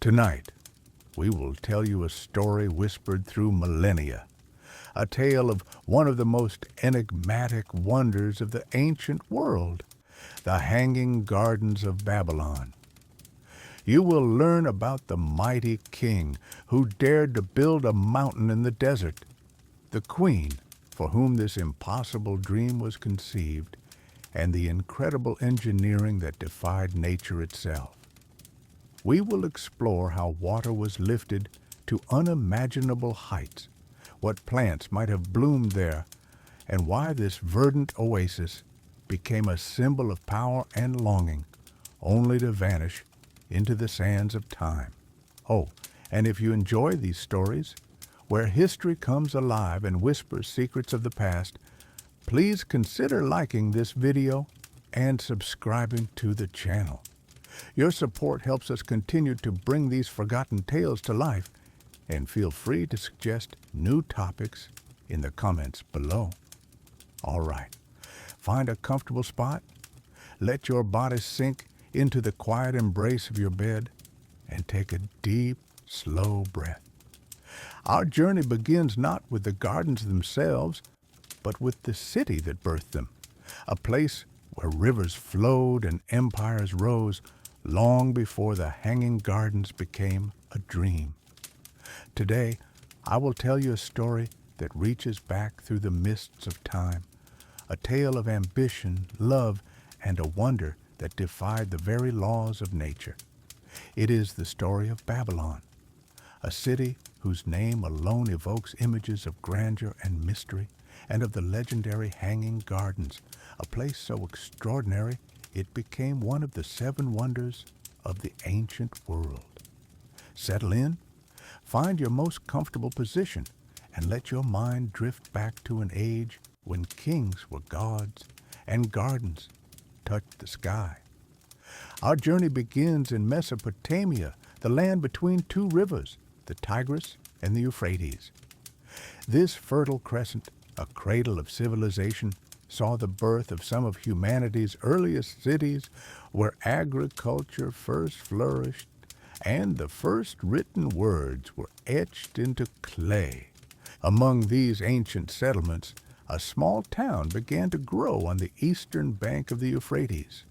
Tonight, we will tell you a story whispered through millennia, a tale of one of the most enigmatic wonders of the ancient world, the Hanging Gardens of Babylon. You will learn about the mighty king who dared to build a mountain in the desert, the queen for whom this impossible dream was conceived, and the incredible engineering that defied nature itself. We will explore how water was lifted to unimaginable heights, what plants might have bloomed there, and why this verdant oasis became a symbol of power and longing, only to vanish into the sands of time. Oh, and if you enjoy these stories, where history comes alive and whispers secrets of the past, please consider liking this video and subscribing to the channel. Your support helps us continue to bring these forgotten tales to life, and feel free to suggest new topics in the comments below. All right, find a comfortable spot, let your body sink into the quiet embrace of your bed, and take a deep, slow breath. Our journey begins not with the gardens themselves, but with the city that birthed them, a place where rivers flowed and empires rose long before the Hanging Gardens became a dream. Today, I will tell you a story that reaches back through the mists of time, a tale of ambition, love, and a wonder that defied the very laws of nature. It is the story of Babylon, a city whose name alone evokes images of grandeur and mystery, and of the legendary Hanging Gardens, a place so extraordinary it became one of the 7 wonders of the ancient world. Settle in, find your most comfortable position, and let your mind drift back to an age when kings were gods and gardens touched the sky. Our journey begins in Mesopotamia, the land between 2 rivers, the Tigris and the Euphrates. This fertile crescent, a cradle of civilization, saw the birth of some of humanity's earliest cities, where agriculture first flourished and the first written words were etched into clay. Among these ancient settlements, a small town began to grow on the eastern bank of the Euphrates,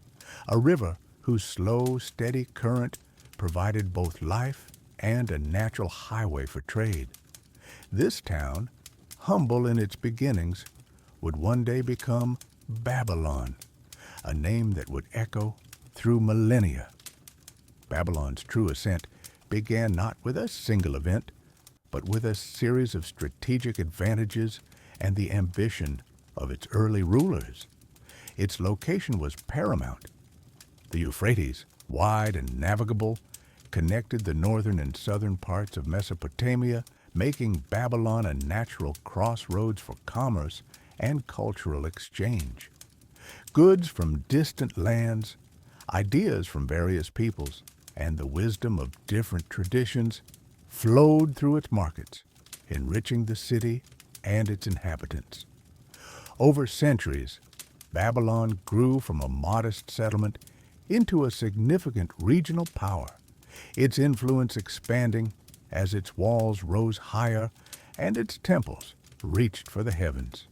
a river whose slow, steady current provided both life and a natural highway for trade. This town, humble in its beginnings, would one day become Babylon, a name that would echo through millennia. Babylon's true ascent began not with a single event, but with a series of strategic advantages and the ambition of its early rulers. Its location was paramount. The Euphrates, wide and navigable, connected the northern and southern parts of Mesopotamia, making Babylon a natural crossroads for commerce and cultural exchange. Goods from distant lands, ideas from various peoples, and the wisdom of different traditions flowed through its markets, enriching the city and its inhabitants. Over centuries, Babylon grew from a modest settlement into a significant regional power, its influence expanding as its walls rose higher and its temples reached for the heavens.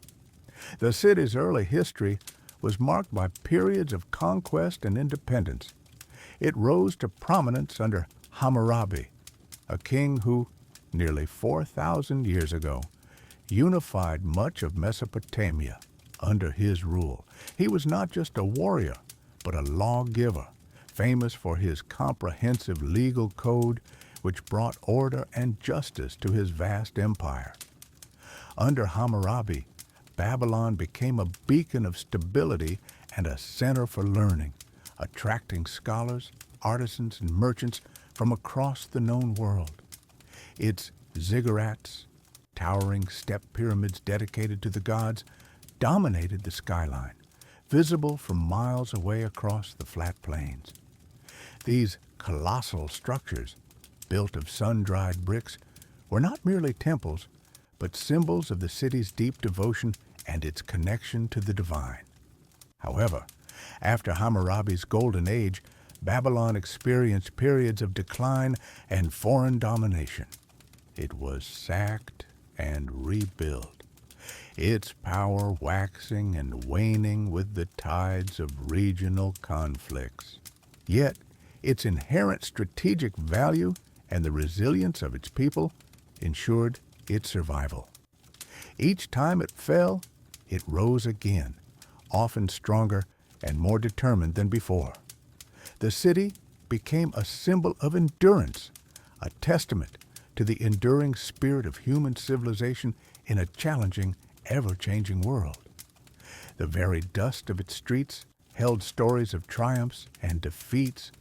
The city's early history was marked by periods of conquest and independence. It rose to prominence under Hammurabi, a king who, nearly 4,000 years ago, unified much of Mesopotamia under his rule. He was not just a warrior, but a lawgiver, famous for his comprehensive legal code which brought order and justice to his vast empire. Under Hammurabi, Babylon became a beacon of stability and a center for learning, attracting scholars, artisans, and merchants from across the known world. Its ziggurats, towering step pyramids dedicated to the gods, dominated the skyline, visible from miles away across the flat plains. These colossal structures, built of sun-dried bricks, were not merely temples, but symbols of the city's deep devotion and its connection to the divine. However, after Hammurabi's golden age, Babylon experienced periods of decline and foreign domination. It was sacked and rebuilt, its power waxing and waning with the tides of regional conflicts. Yet, its inherent strategic value and the resilience of its people ensured its survival. Each time it fell, it rose again, often stronger and more determined than before. The city became a symbol of endurance, a testament to the enduring spirit of human civilization in a challenging, ever-changing world. The very dust of its streets held stories of triumphs and defeats,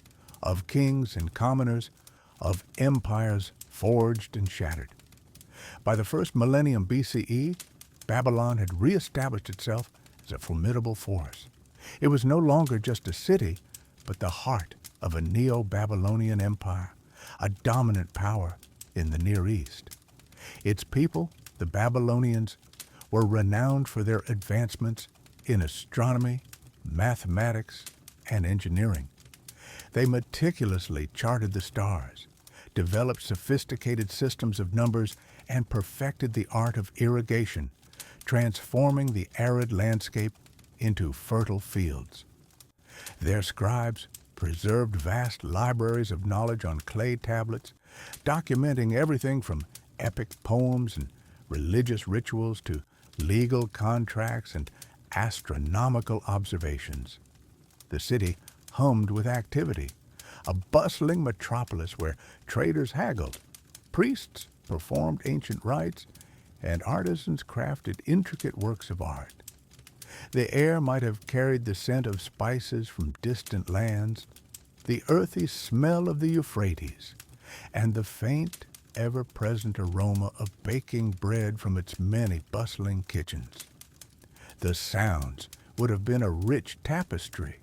of kings and commoners, of empires forged and shattered. By the first millennium BCE, Babylon had reestablished itself as a formidable force. It was no longer just a city, but the heart of a Neo-Babylonian empire, a dominant power in the Near East. Its people, the Babylonians, were renowned for their advancements in astronomy, mathematics, and engineering. They meticulously charted the stars, developed sophisticated systems of numbers, and perfected the art of irrigation, transforming the arid landscape into fertile fields. Their scribes preserved vast libraries of knowledge on clay tablets, documenting everything from epic poems and religious rituals to legal contracts and astronomical observations. The city hummed with activity, a bustling metropolis where traders haggled, priests performed ancient rites, and artisans crafted intricate works of art. The air might have carried the scent of spices from distant lands, the earthy smell of the Euphrates, and the faint, ever-present aroma of baking bread from its many bustling kitchens. The sounds would have been a rich tapestry,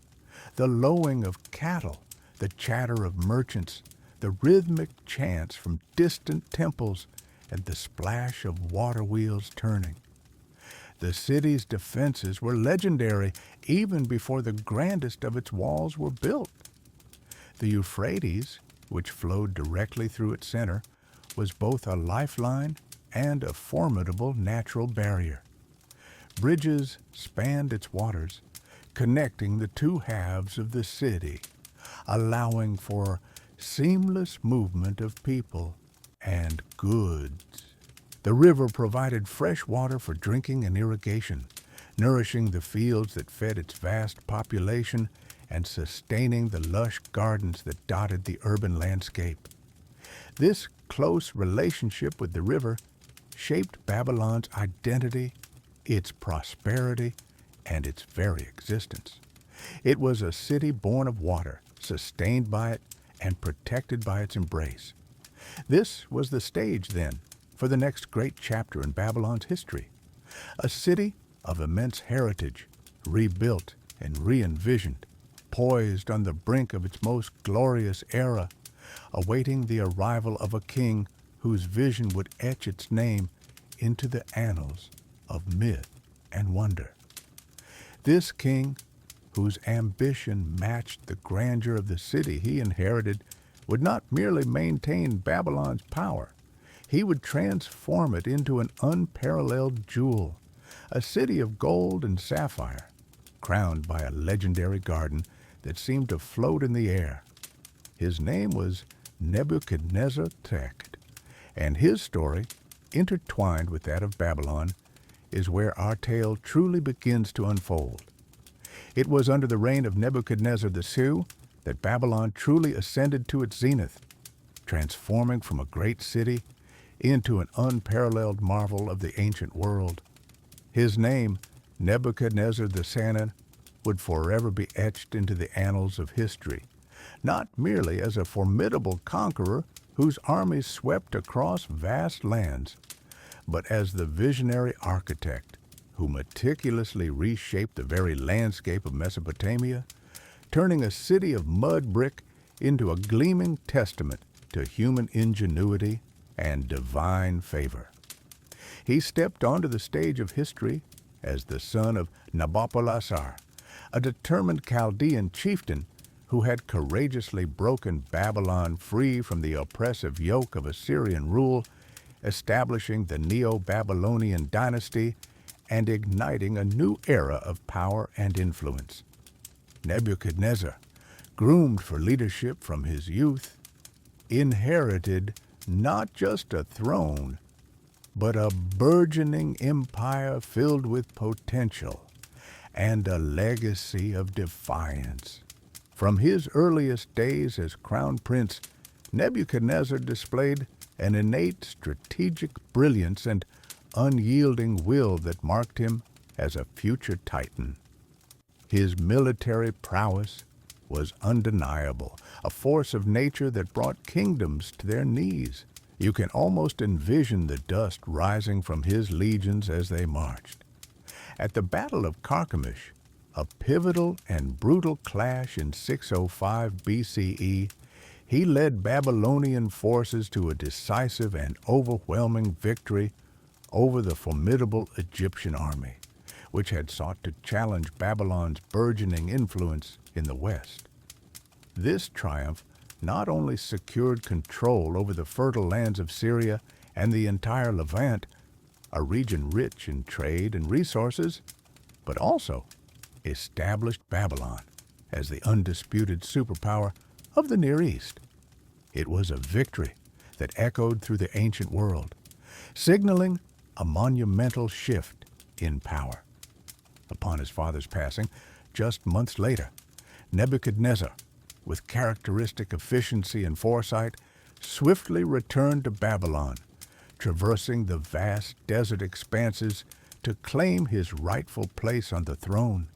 the lowing of cattle, the chatter of merchants, the rhythmic chants from distant temples, and the splash of water wheels turning. The city's defenses were legendary even before the grandest of its walls were built. The Euphrates, which flowed directly through its center, was both a lifeline and a formidable natural barrier. Bridges spanned its waters, connecting the two halves of the city, allowing for seamless movement of people and goods. The river provided fresh water for drinking and irrigation, nourishing the fields that fed its vast population and sustaining the lush gardens that dotted the urban landscape. This close relationship with the river shaped Babylon's identity, its prosperity, and its very existence. It was a city born of water, sustained by it, and protected by its embrace. This was the stage, then, for the next great chapter in Babylon's history. A city of immense heritage, rebuilt and re-envisioned, poised on the brink of its most glorious era, awaiting the arrival of a king whose vision would etch its name into the annals of myth and wonder. This king, whose ambition matched the grandeur of the city he inherited, would not merely maintain Babylon's power. He would transform it into an unparalleled jewel, a city of gold and sapphire, crowned by a legendary garden that seemed to float in the air. His name was Nebuchadnezzar II, and his story, intertwined with that of Babylon, is where our tale truly begins to unfold. It was under the reign of Nebuchadnezzar II that Babylon truly ascended to its zenith, transforming from a great city into an unparalleled marvel of the ancient world. His name, Nebuchadnezzar II, would forever be etched into the annals of history, not merely as a formidable conqueror whose armies swept across vast lands, but as the visionary architect who meticulously reshaped the very landscape of Mesopotamia, turning a city of mud brick into a gleaming testament to human ingenuity and divine favor. He stepped onto the stage of history as the son of Nabopolassar, a determined Chaldean chieftain who had courageously broken Babylon free from the oppressive yoke of Assyrian rule, establishing the Neo-Babylonian dynasty and igniting a new era of power and influence. Nebuchadnezzar, groomed for leadership from his youth, inherited not just a throne, but a burgeoning empire filled with potential and a legacy of defiance. From his earliest days as crown prince, Nebuchadnezzar displayed an innate strategic brilliance and unyielding will that marked him as a future titan. His military prowess was undeniable, a force of nature that brought kingdoms to their knees. You can almost envision the dust rising from his legions as they marched. At the Battle of Carchemish, a pivotal and brutal clash in 605 BCE, he led Babylonian forces to a decisive and overwhelming victory over the formidable Egyptian army, which had sought to challenge Babylon's burgeoning influence in the West. This triumph not only secured control over the fertile lands of Syria and the entire Levant, a region rich in trade and resources, but also established Babylon as the undisputed superpower of the Near East. It was a victory that echoed through the ancient world, signaling a monumental shift in power. Upon his father's passing, just months later, Nebuchadnezzar, with characteristic efficiency and foresight, swiftly returned to Babylon, traversing the vast desert expanses to claim his rightful place on the throne.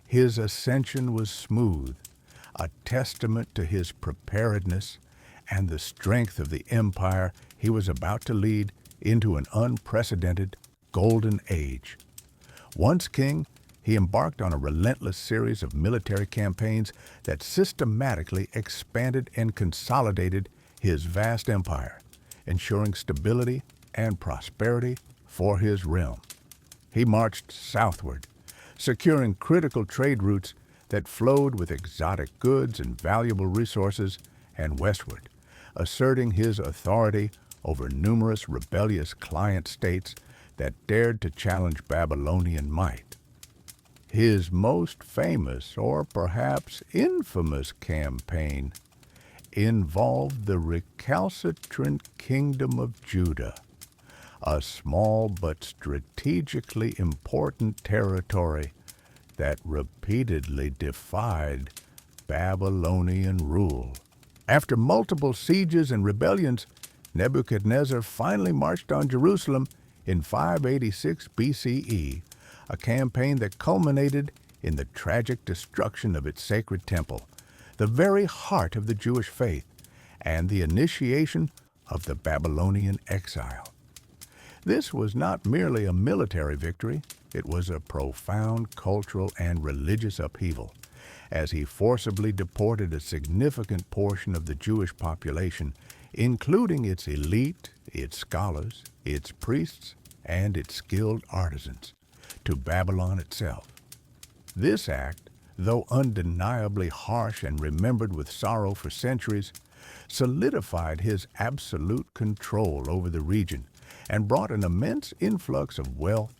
His ascension was smooth, a testament to his preparedness and the strength of the empire he was about to lead into an unprecedented golden age. Once king, he embarked on a relentless series of military campaigns that systematically expanded and consolidated his vast empire, ensuring stability and prosperity for his realm. He marched southward, securing critical trade routes that flowed with exotic goods and valuable resources, and westward, asserting his authority over numerous rebellious client states that dared to challenge Babylonian might. His most famous, or perhaps infamous, campaign involved the recalcitrant Kingdom of Judah, a small but strategically important territory that repeatedly defied Babylonian rule. After multiple sieges and rebellions, Nebuchadnezzar finally marched on Jerusalem in 586 BCE, a campaign that culminated in the tragic destruction of its sacred temple, the very heart of the Jewish faith, and the initiation of the Babylonian exile. This was not merely a military victory, it was a profound cultural and religious upheaval, as he forcibly deported a significant portion of the Jewish population, including its elite, its scholars, its priests, and its skilled artisans, to Babylon itself. This act, though undeniably harsh and remembered with sorrow for centuries, solidified his absolute control over the region and brought an immense influx of wealth,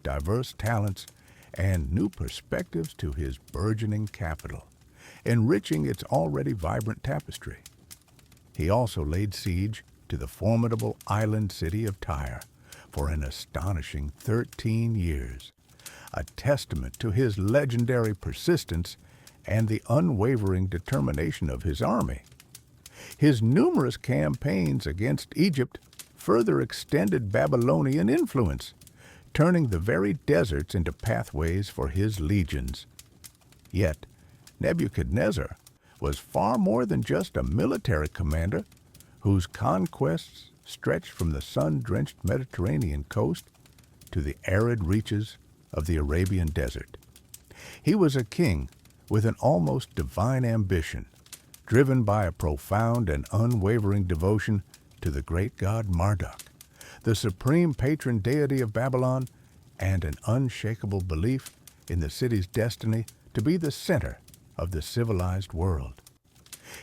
diverse talents, and new perspectives to his burgeoning capital, enriching its already vibrant tapestry. He also laid siege to the formidable island city of Tyre for an astonishing 13 years, a testament to his legendary persistence and the unwavering determination of his army. His numerous campaigns against Egypt further extended Babylonian influence, turning the very deserts into pathways for his legions. Yet, Nebuchadnezzar was far more than just a military commander whose conquests stretched from the sun-drenched Mediterranean coast to the arid reaches of the Arabian desert. He was a king with an almost divine ambition, driven by a profound and unwavering devotion to the great god Marduk, the supreme patron deity of Babylon, and an unshakable belief in the city's destiny to be the center of the civilized world.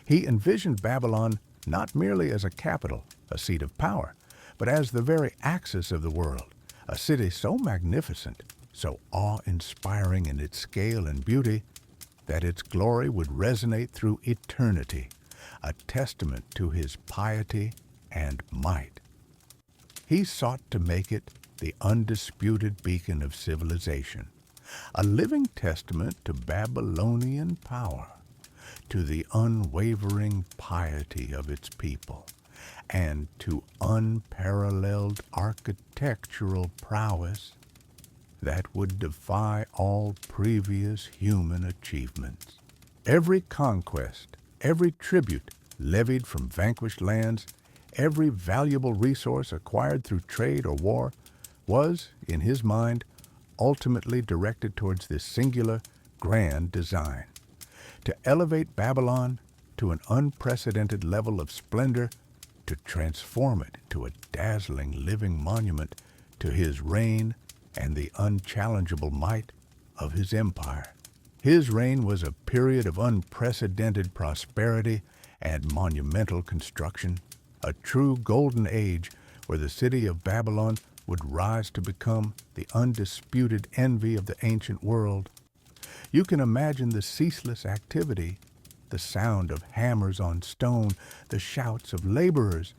He envisioned Babylon not merely as a capital, a seat of power, but as the very axis of the world, a city so magnificent, so awe-inspiring in its scale and beauty, that its glory would resonate through eternity, a testament to his piety and might. He sought to make it the undisputed beacon of civilization, a living testament to Babylonian power, to the unwavering piety of its people, and to unparalleled architectural prowess that would defy all previous human achievements. Every conquest, every tribute levied from vanquished lands, every valuable resource acquired through trade or war was, in his mind, ultimately directed towards this singular, grand design: to elevate Babylon to an unprecedented level of splendor, to transform it into a dazzling living monument to his reign and the unchallengeable might of his empire. His reign was a period of unprecedented prosperity and monumental construction, a true golden age where the city of Babylon would rise to become the undisputed envy of the ancient world. You can imagine the ceaseless activity, the sound of hammers on stone, the shouts of laborers,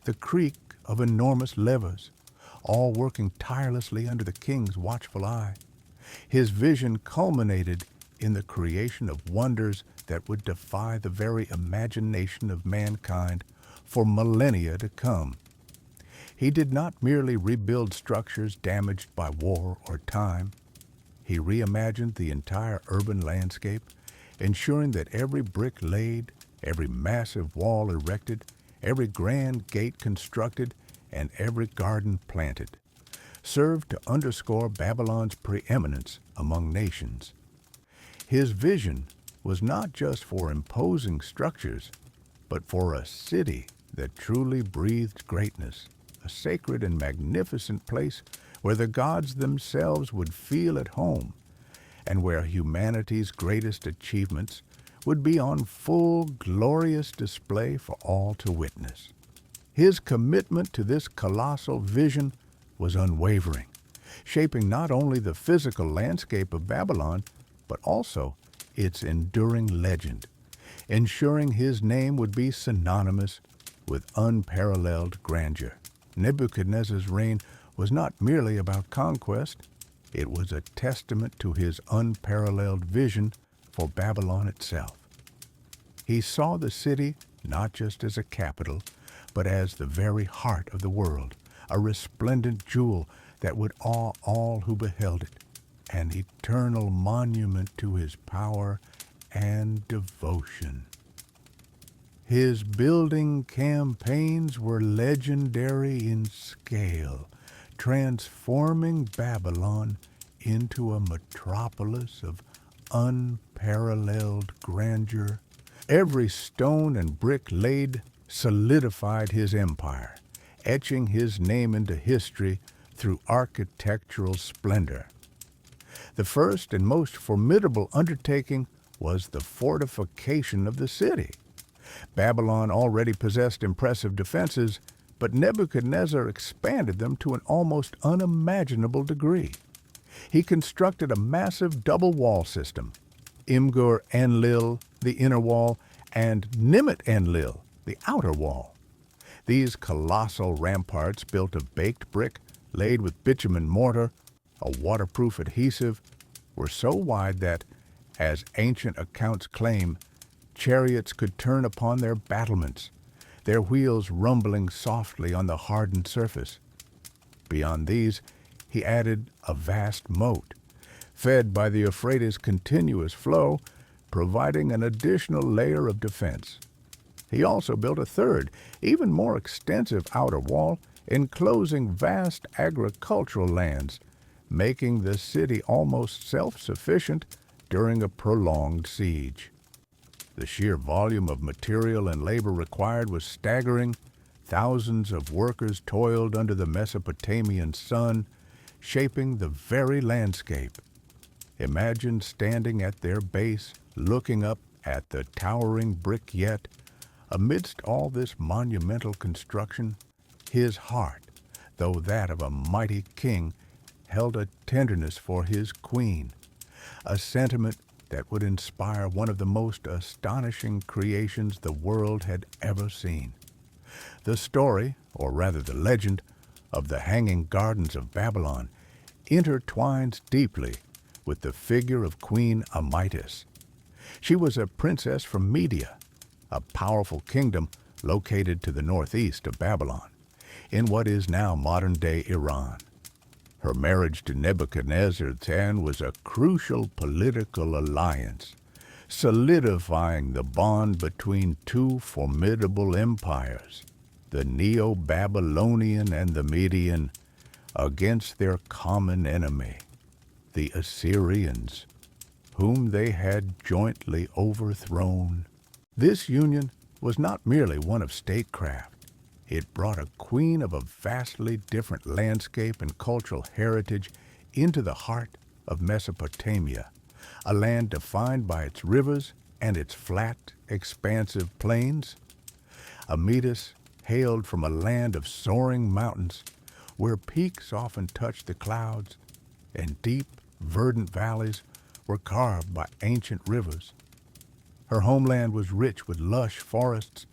the creak of enormous levers, all working tirelessly under the king's watchful eye. His vision culminated in the creation of wonders that would defy the very imagination of mankind for millennia to come. He did not merely rebuild structures damaged by war or time. He reimagined the entire urban landscape, ensuring that every brick laid, every massive wall erected, every grand gate constructed, and every garden planted served to underscore Babylon's preeminence among nations. His vision was not just for imposing structures, but for a city that truly breathed greatness, a sacred and magnificent place where the gods themselves would feel at home, and where humanity's greatest achievements would be on full, glorious display for all to witness. His commitment to this colossal vision was unwavering, shaping not only the physical landscape of Babylon, but also its enduring legend, ensuring his name would be synonymous with unparalleled grandeur. Nebuchadnezzar's reign was not merely about conquest, it was a testament to his unparalleled vision for Babylon itself. He saw the city not just as a capital, but as the very heart of the world, a resplendent jewel that would awe all who beheld it, an eternal monument to his power and devotion. His building campaigns were legendary in scale, transforming Babylon into a metropolis of unparalleled grandeur. Every stone and brick laid solidified his empire, etching his name into history through architectural splendor. The first and most formidable undertaking was the fortification of the city. Babylon already possessed impressive defenses, but Nebuchadnezzar expanded them to an almost unimaginable degree. He constructed a massive double wall system, Imgur-Enlil, the inner wall, and Nimit-Enlil, the outer wall. These colossal ramparts, built of baked brick, laid with bitumen mortar, a waterproof adhesive, were so wide that, as ancient accounts claim, chariots could turn upon their battlements, their wheels rumbling softly on the hardened surface. Beyond these, he added a vast moat, fed by the Euphrates' continuous flow, providing an additional layer of defense. He also built a third, even more extensive outer wall, enclosing vast agricultural lands, making the city almost self-sufficient during a prolonged siege. The sheer volume of material and labor required was staggering. Thousands of workers toiled under the Mesopotamian sun, shaping the very landscape. Imagine standing at their base, looking up at the towering brick yet. Amidst all this monumental construction, his heart, though that of a mighty king, held a tenderness for his queen, a sentiment that would inspire one of the most astonishing creations the world had ever seen. The story, or rather the legend, of the Hanging Gardens of Babylon intertwines deeply with the figure of Queen Amytis. She was a princess from Media, a powerful kingdom located to the northeast of Babylon, in what is now modern-day Iran. Her marriage to Nebuchadnezzar then was a crucial political alliance, solidifying the bond between two formidable empires, the Neo-Babylonian and the Median, against their common enemy, the Assyrians, whom they had jointly overthrown. This union was not merely one of statecraft. It brought a queen of a vastly different landscape and cultural heritage into the heart of Mesopotamia, a land defined by its rivers and its flat, expansive plains. Amytis hailed from a land of soaring mountains, where peaks often touched the clouds, and deep, verdant valleys were carved by ancient rivers. Her homeland was rich with lush forests,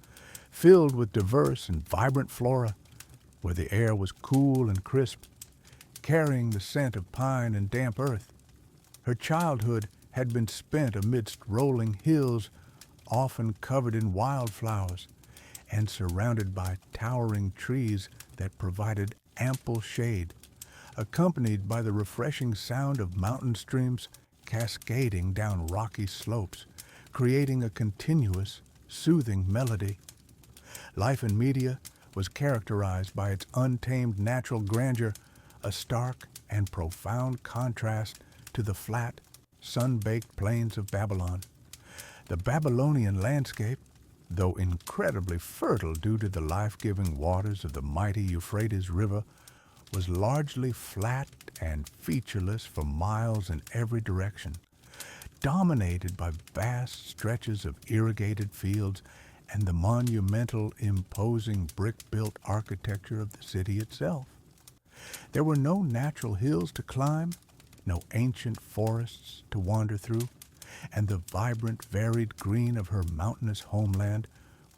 filled with diverse and vibrant flora, where the air was cool and crisp, carrying the scent of pine and damp earth. Her childhood had been spent amidst rolling hills, often covered in wildflowers, and surrounded by towering trees that provided ample shade, accompanied by the refreshing sound of mountain streams cascading down rocky slopes, creating a continuous, soothing melody. Life in Media was characterized by its untamed natural grandeur, a stark and profound contrast to the flat, sun-baked plains of Babylon. The Babylonian landscape, though incredibly fertile due to the life-giving waters of the mighty Euphrates River, was largely flat and featureless for miles in every direction, dominated by vast stretches of irrigated fields and the monumental, imposing brick-built architecture of the city itself. There were no natural hills to climb, no ancient forests to wander through, and the vibrant, varied green of her mountainous homeland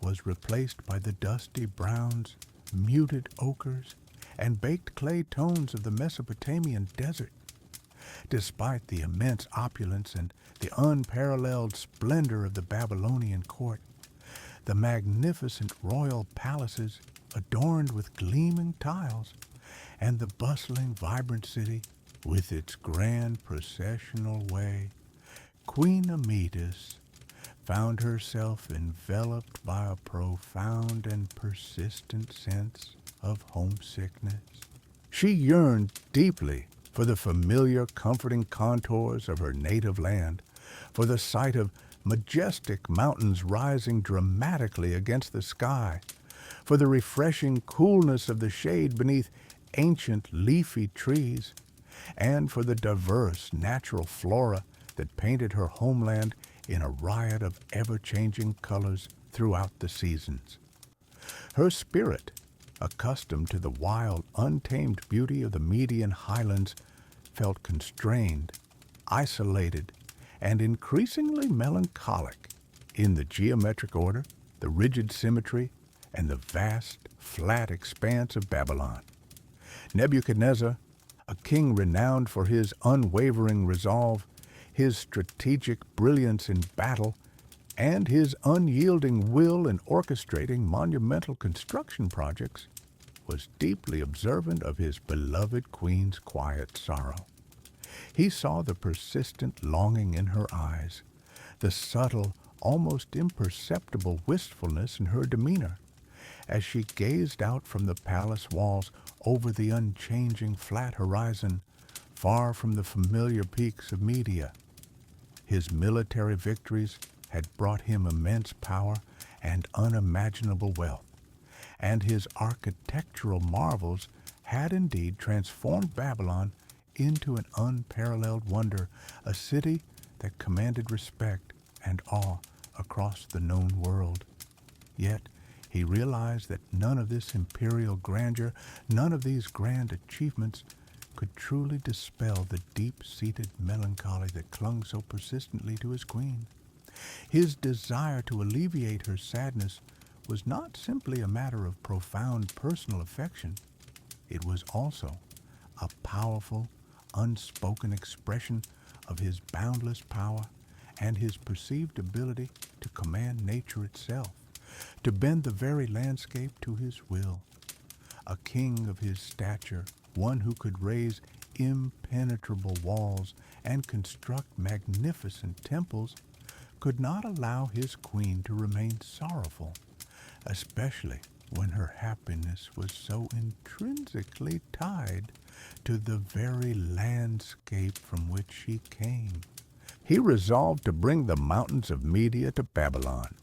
was replaced by the dusty browns, muted ochres, and baked clay tones of the Mesopotamian desert. Despite the immense opulence and the unparalleled splendor of the Babylonian court, the magnificent royal palaces adorned with gleaming tiles, and the bustling, vibrant city with its grand processional way, Queen Amytis found herself enveloped by a profound and persistent sense of homesickness. She yearned deeply for the familiar, comforting contours of her native land, for the sight of majestic mountains rising dramatically against the sky, for the refreshing coolness of the shade beneath ancient leafy trees, and for the diverse natural flora that painted her homeland in a riot of ever-changing colors throughout the seasons. Her spirit, accustomed to the wild, untamed beauty of the Median highlands, felt constrained, isolated, and increasingly melancholic in the geometric order, the rigid symmetry, and the vast, flat expanse of Babylon. Nebuchadnezzar, a king renowned for his unwavering resolve, his strategic brilliance in battle, and his unyielding will in orchestrating monumental construction projects, was deeply observant of his beloved queen's quiet sorrow. He saw the persistent longing in her eyes, the subtle, almost imperceptible wistfulness in her demeanor, as she gazed out from the palace walls over the unchanging flat horizon, far from the familiar peaks of Media. His military victories had brought him immense power and unimaginable wealth, and his architectural marvels had indeed transformed Babylon into an unparalleled wonder, a city that commanded respect and awe across the known world. Yet he realized that none of this imperial grandeur, none of these grand achievements could truly dispel the deep-seated melancholy that clung so persistently to his queen. His desire to alleviate her sadness was not simply a matter of profound personal affection. It was also a powerful, unspoken expression of his boundless power and his perceived ability to command nature itself, to bend the very landscape to his will. A king of his stature, one who could raise impenetrable walls and construct magnificent temples, could not allow his queen to remain sorrowful, especially when her happiness was so intrinsically tied to the very landscape from which she came. He resolved to bring the mountains of Media to Babylon,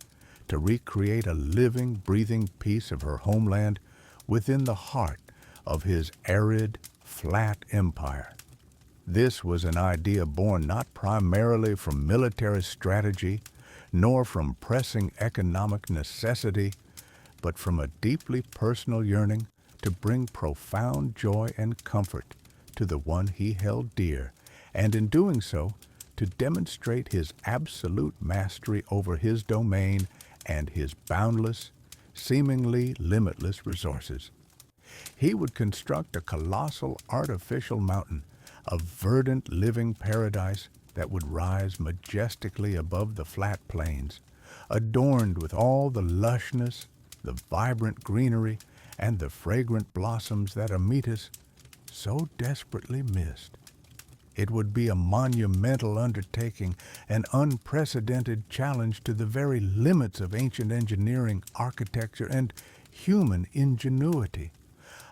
to recreate a living, breathing piece of her homeland within the heart of his arid, flat empire. This was an idea born not primarily from military strategy, nor from pressing economic necessity, but from a deeply personal yearning to bring profound joy and comfort to the one he held dear, and in doing so, to demonstrate his absolute mastery over his domain and his boundless, seemingly limitless resources. He would construct a colossal artificial mountain, a verdant living paradise that would rise majestically above the flat plains, adorned with all the lushness, the vibrant greenery, and the fragrant blossoms that Amytas so desperately missed. It would be a monumental undertaking, an unprecedented challenge to the very limits of ancient engineering, architecture, and human ingenuity,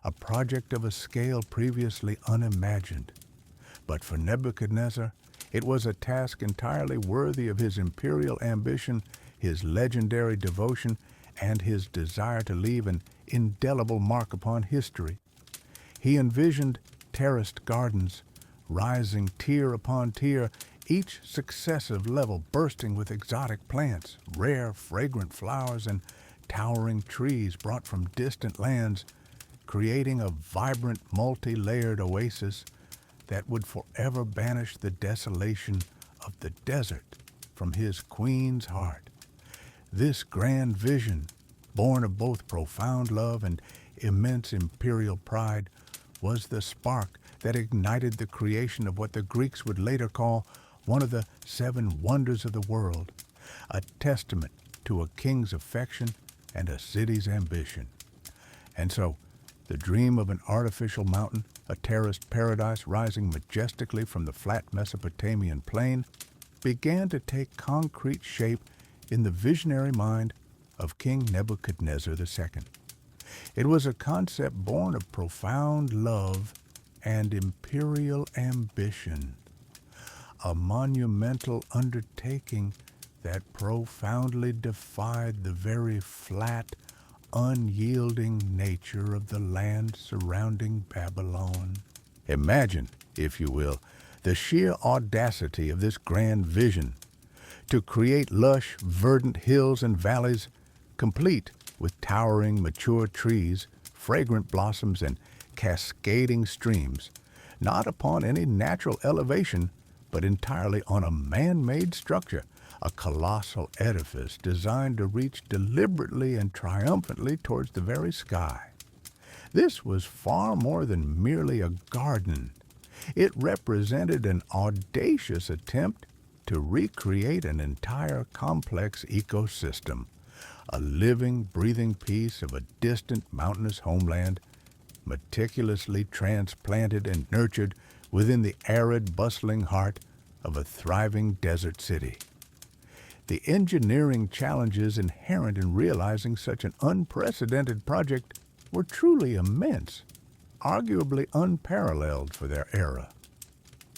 a project of a scale previously unimagined. But for Nebuchadnezzar, it was a task entirely worthy of his imperial ambition, his legendary devotion, and his desire to leave an indelible mark upon history. He envisioned terraced gardens, rising tier upon tier, each successive level bursting with exotic plants, rare, fragrant flowers, and towering trees brought from distant lands, creating a vibrant, multi-layered oasis that would forever banish the desolation of the desert from his queen's heart. This grand vision, born of both profound love and immense imperial pride, was the spark that ignited the creation of what the Greeks would later call one of the 7 wonders of the world, a testament to a king's affection and a city's ambition. And so, the dream of an artificial mountain, a terraced paradise rising majestically from the flat Mesopotamian plain, began to take concrete shape in the visionary mind of King Nebuchadnezzar II. It was a concept born of profound love and imperial ambition, a monumental undertaking that profoundly defied the very flat, unyielding nature of the land surrounding Babylon. Imagine, if you will, the sheer audacity of this grand vision, to create lush, verdant hills and valleys, complete with towering, mature trees, fragrant blossoms, and cascading streams, not upon any natural elevation, but entirely on a man-made structure, a colossal edifice designed to reach deliberately and triumphantly towards the very sky. This was far more than merely a garden. It represented an audacious attempt to recreate an entire complex ecosystem, a living, breathing piece of a distant mountainous homeland, meticulously transplanted and nurtured within the arid, bustling heart of a thriving desert city. The engineering challenges inherent in realizing such an unprecedented project were truly immense, arguably unparalleled for their era.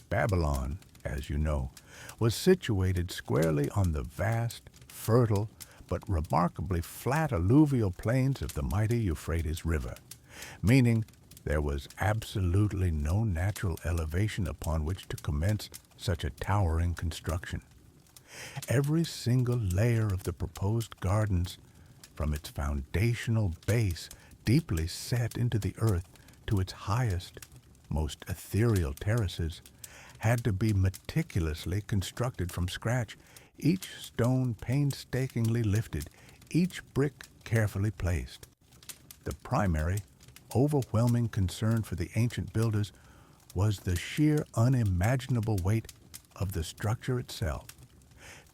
Babylon, as you know, was situated squarely on the vast, fertile, but remarkably flat alluvial plains of the mighty Euphrates River, meaning There was absolutely no natural elevation upon which to commence such a towering construction. Every single layer of the proposed gardens, from its foundational base deeply set into the earth to its highest, most ethereal terraces, had to be meticulously constructed from scratch, each stone painstakingly lifted, each brick carefully placed. The primary, overwhelming concern for the ancient builders was the sheer unimaginable weight of the structure itself.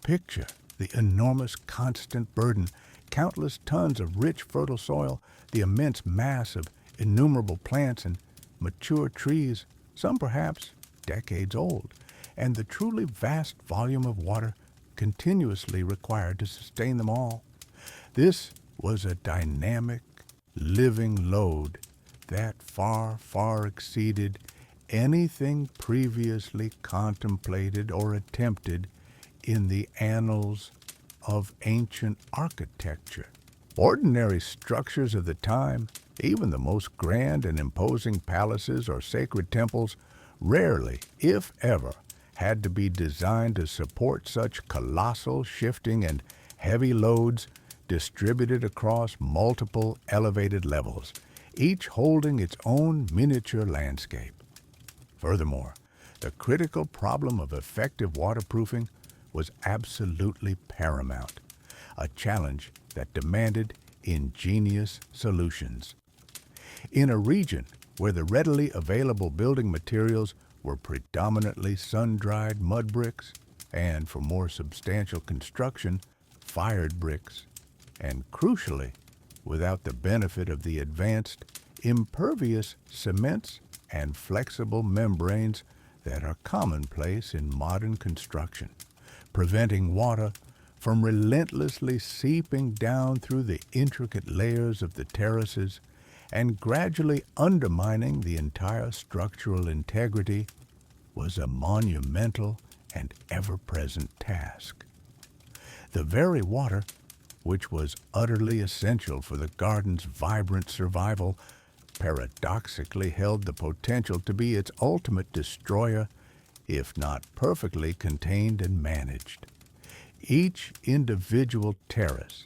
Picture the enormous constant burden, countless tons of rich fertile soil, the immense mass of innumerable plants and mature trees, some perhaps decades old, and the truly vast volume of water continuously required to sustain them all. This was a dynamic, living load that far, far exceeded anything previously contemplated or attempted in the annals of ancient architecture. Ordinary structures of the time, even the most grand and imposing palaces or sacred temples, rarely, if ever, had to be designed to support such colossal, shifting, and heavy loads distributed across multiple elevated levels, each holding its own miniature landscape. Furthermore, the critical problem of effective waterproofing was absolutely paramount, a challenge that demanded ingenious solutions. In a region where the readily available building materials were predominantly sun-dried mud bricks, and for more substantial construction, fired bricks, and crucially, without the benefit of the advanced, impervious cements and flexible membranes that are commonplace in modern construction, preventing water from relentlessly seeping down through the intricate layers of the terraces and gradually undermining the entire structural integrity, was a monumental and ever-present task. The very water, which was utterly essential for the garden's vibrant survival, paradoxically held the potential to be its ultimate destroyer if not perfectly contained and managed. Each individual terrace,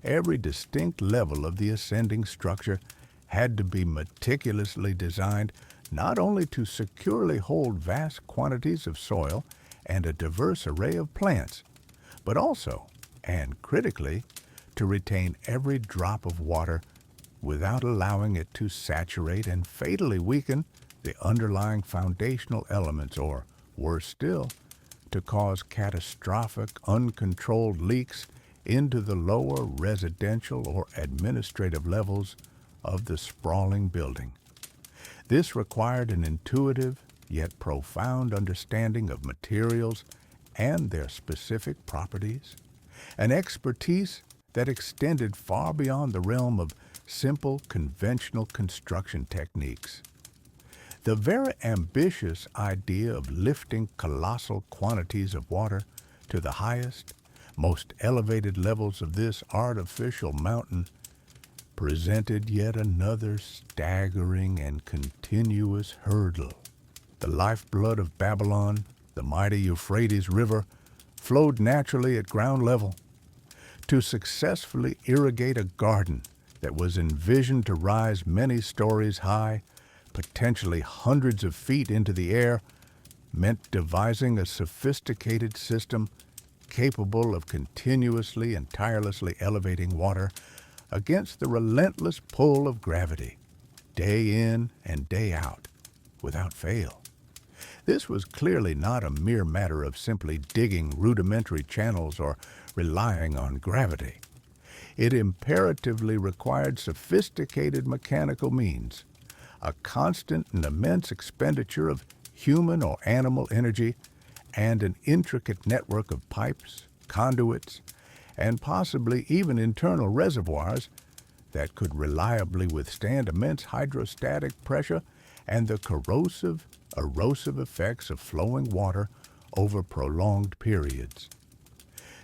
every distinct level of the ascending structure, had to be meticulously designed not only to securely hold vast quantities of soil and a diverse array of plants, but also, and critically, to retain every drop of water without allowing it to saturate and fatally weaken the underlying foundational elements, or, worse still, to cause catastrophic, uncontrolled leaks into the lower residential or administrative levels of the sprawling building. This required an intuitive yet profound understanding of materials and their specific properties, an expertise that extended far beyond the realm of simple conventional construction techniques. The very ambitious idea of lifting colossal quantities of water to the highest, most elevated levels of this artificial mountain presented yet another staggering and continuous hurdle. The lifeblood of Babylon, the mighty Euphrates River, flowed naturally at ground level. To successfully irrigate a garden that was envisioned to rise many stories high, potentially hundreds of feet into the air, meant devising a sophisticated system capable of continuously and tirelessly elevating water against the relentless pull of gravity, day in and day out, without fail. This was clearly not a mere matter of simply digging rudimentary channels or relying on gravity. It imperatively required sophisticated mechanical means, a constant and immense expenditure of human or animal energy, and an intricate network of pipes, conduits, and possibly even internal reservoirs that could reliably withstand immense hydrostatic pressure and the corrosive, erosive effects of flowing water over prolonged periods.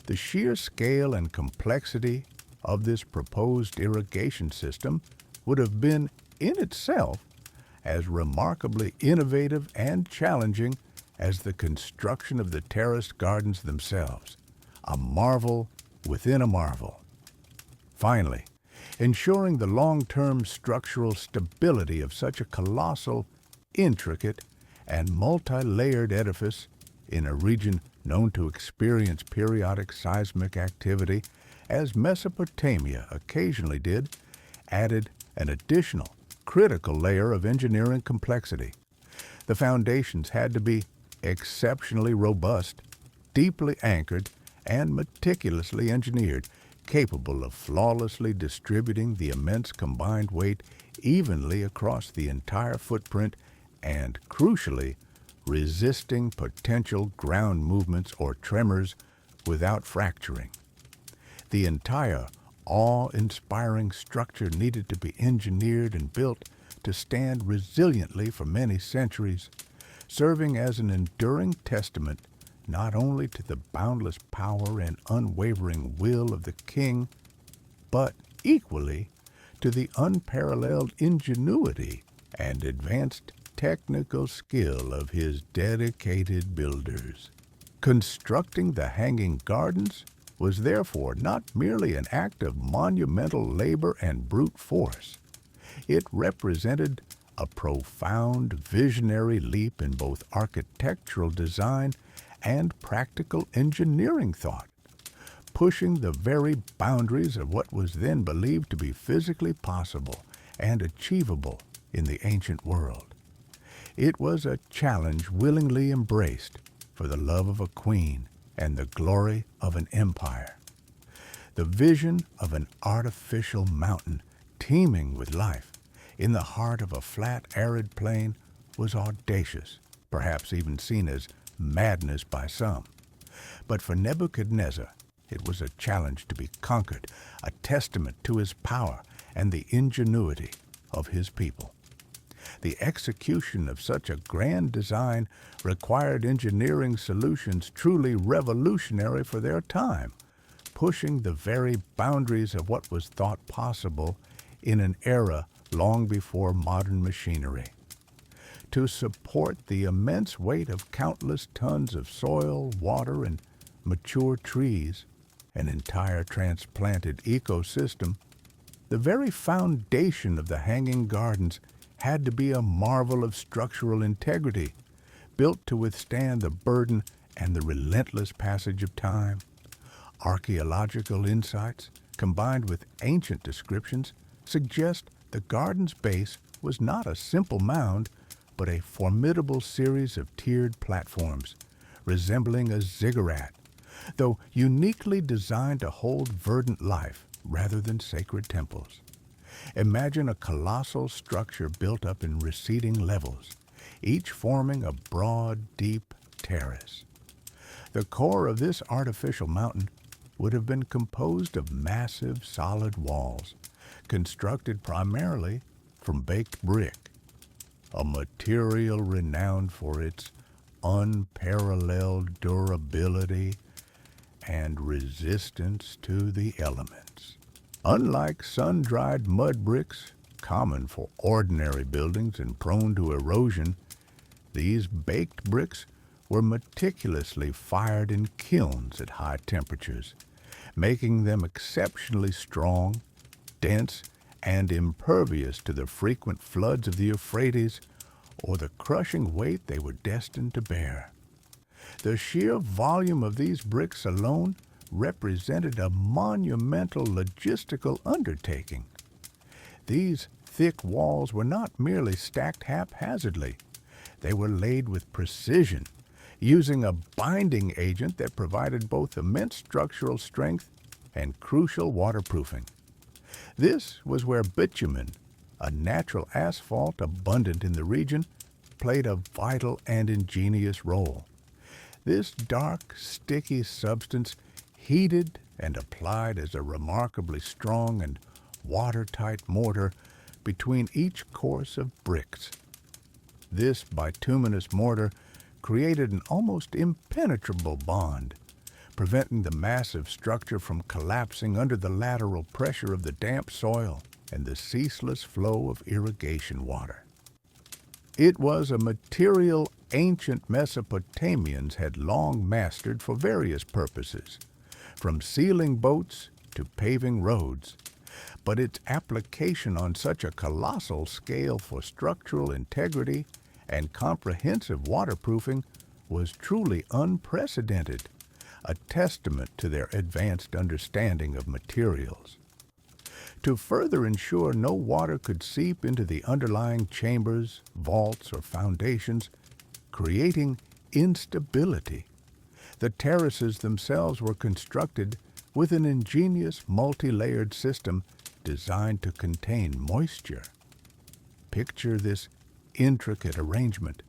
The sheer scale and complexity of this proposed irrigation system would have been, in itself, as remarkably innovative and challenging as the construction of the terraced gardens themselves, a marvel within a marvel. Finally, ensuring the long-term structural stability of such a colossal, intricate, and multi-layered edifice in a region known to experience periodic seismic activity, as Mesopotamia occasionally did, added an additional, critical layer of engineering complexity. The foundations had to be exceptionally robust, deeply anchored, and meticulously engineered, capable of flawlessly distributing the immense combined weight evenly across the entire footprint and, crucially, resisting potential ground movements or tremors without fracturing. The entire awe-inspiring structure needed to be engineered and built to stand resiliently for many centuries, serving as an enduring testament not only to the boundless power and unwavering will of the king, but equally to the unparalleled ingenuity and advanced technical skill of his dedicated builders. Constructing the Hanging Gardens was therefore not merely an act of monumental labor and brute force. It represented a profound visionary leap in both architectural design and practical engineering thought, pushing the very boundaries of what was then believed to be physically possible and achievable in the ancient world. It was a challenge willingly embraced for the love of a queen and the glory of an empire. The vision of an artificial mountain teeming with life in the heart of a flat, arid plain was audacious, perhaps even seen as madness by some. But for Nebuchadnezzar, it was a challenge to be conquered, a testament to his power and the ingenuity of his people. The execution of such a grand design required engineering solutions truly revolutionary for their time, pushing the very boundaries of what was thought possible in an era long before modern machinery. To support the immense weight of countless tons of soil, water, and mature trees, an entire transplanted ecosystem, the very foundation of the Hanging Gardens had to be a marvel of structural integrity, built to withstand the burden and the relentless passage of time. Archaeological insights, combined with ancient descriptions, suggest the garden's base was not a simple mound, but a formidable series of tiered platforms, resembling a ziggurat, though uniquely designed to hold verdant life rather than sacred temples. Imagine a colossal structure built up in receding levels, each forming a broad, deep terrace. The core of this artificial mountain would have been composed of massive, solid walls, constructed primarily from baked brick, a material renowned for its unparalleled durability and resistance to the elements. Unlike sun-dried mud bricks, common for ordinary buildings and prone to erosion, these baked bricks were meticulously fired in kilns at high temperatures, making them exceptionally strong, dense, and impervious to the frequent floods of the Euphrates or the crushing weight they were destined to bear. The sheer volume of these bricks alone represented a monumental logistical undertaking. These thick walls were not merely stacked haphazardly. They were laid with precision, using a binding agent that provided both immense structural strength and crucial waterproofing. This was where bitumen, a natural asphalt abundant in the region, played a vital and ingenious role. This dark, sticky substance, heated and applied as a remarkably strong and watertight mortar between each course of bricks. This bituminous mortar created an almost impenetrable bond, preventing the massive structure from collapsing under the lateral pressure of the damp soil and the ceaseless flow of irrigation water. It was a material ancient Mesopotamians had long mastered for various purposes, from sealing boats to paving roads. But its application on such a colossal scale for structural integrity and comprehensive waterproofing was truly unprecedented, a testament to their advanced understanding of materials. To further ensure no water could seep into the underlying chambers, vaults, or foundations, creating instability, the terraces themselves were constructed with an ingenious multi-layered system designed to contain moisture. Picture this intricate arrangement.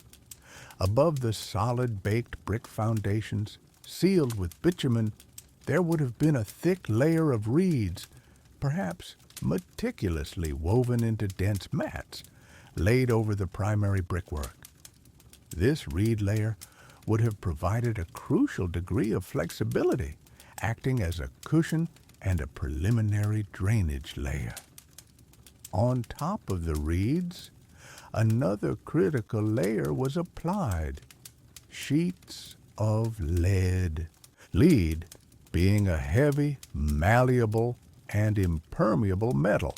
Above the solid baked brick foundations, sealed with bitumen, there would have been a thick layer of reeds, perhaps meticulously woven into dense mats, laid over the primary brickwork. This reed layer would have provided a crucial degree of flexibility, acting as a cushion and a preliminary drainage layer. On top of the reeds, another critical layer was applied: sheets of lead. Lead being a heavy, malleable, and impermeable metal,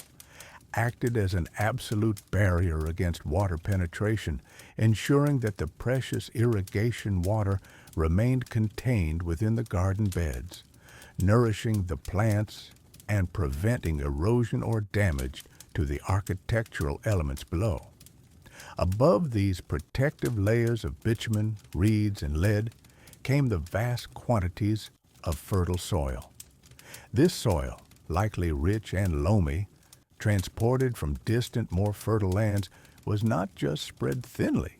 acted as an absolute barrier against water penetration, ensuring that the precious irrigation water remained contained within the garden beds, nourishing the plants and preventing erosion or damage to the architectural elements below. Above these protective layers of bitumen, reeds, and lead came the vast quantities of fertile soil. This soil, likely rich and loamy, transported from distant, more fertile lands, was not just spread thinly.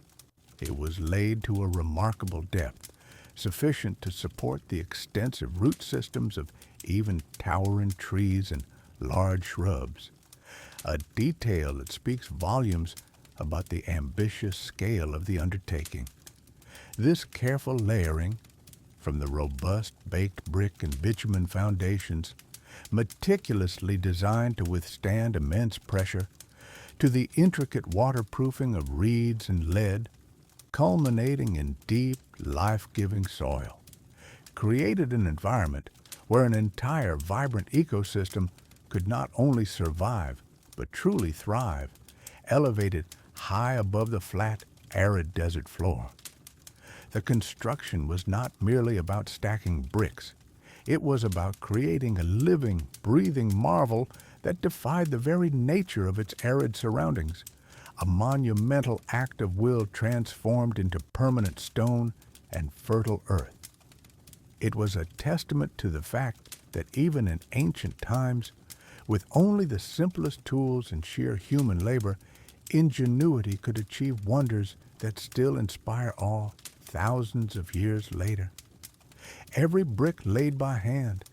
It was laid to a remarkable depth, sufficient to support the extensive root systems of even towering trees and large shrubs, a detail that speaks volumes about the ambitious scale of the undertaking. This careful layering, from the robust baked brick and bitumen foundations, meticulously designed to withstand immense pressure, to the intricate waterproofing of reeds and lead, culminating in deep, life-giving soil, created an environment where an entire vibrant ecosystem could not only survive, but truly thrive, elevated high above the flat, arid desert floor. The construction was not merely about stacking bricks. It was about creating a living, breathing marvel that defied the very nature of its arid surroundings, a monumental act of will transformed into permanent stone and fertile earth. It was a testament to the fact that even in ancient times, with only the simplest tools and sheer human labor, ingenuity could achieve wonders that still inspire awe thousands of years later. Every brick laid by hand,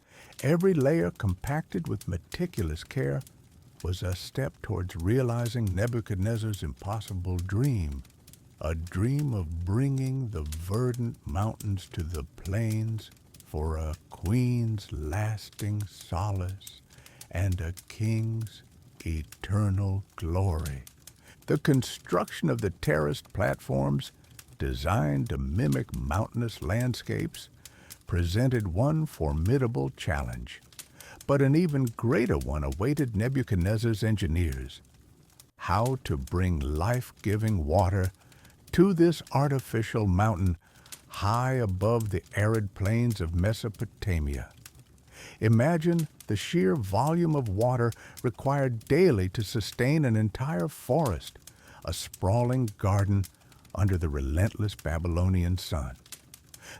every layer compacted with meticulous care, was a step towards realizing Nebuchadnezzar's impossible dream, a dream of bringing the verdant mountains to the plains for a queen's lasting solace and a king's eternal glory. The construction of the terraced platforms, designed to mimic mountainous landscapes, presented one formidable challenge. But an even greater one awaited Nebuchadnezzar's engineers: how to bring life-giving water to this artificial mountain high above the arid plains of Mesopotamia. Imagine the sheer volume of water required daily to sustain an entire forest, a sprawling garden under the relentless Babylonian sun.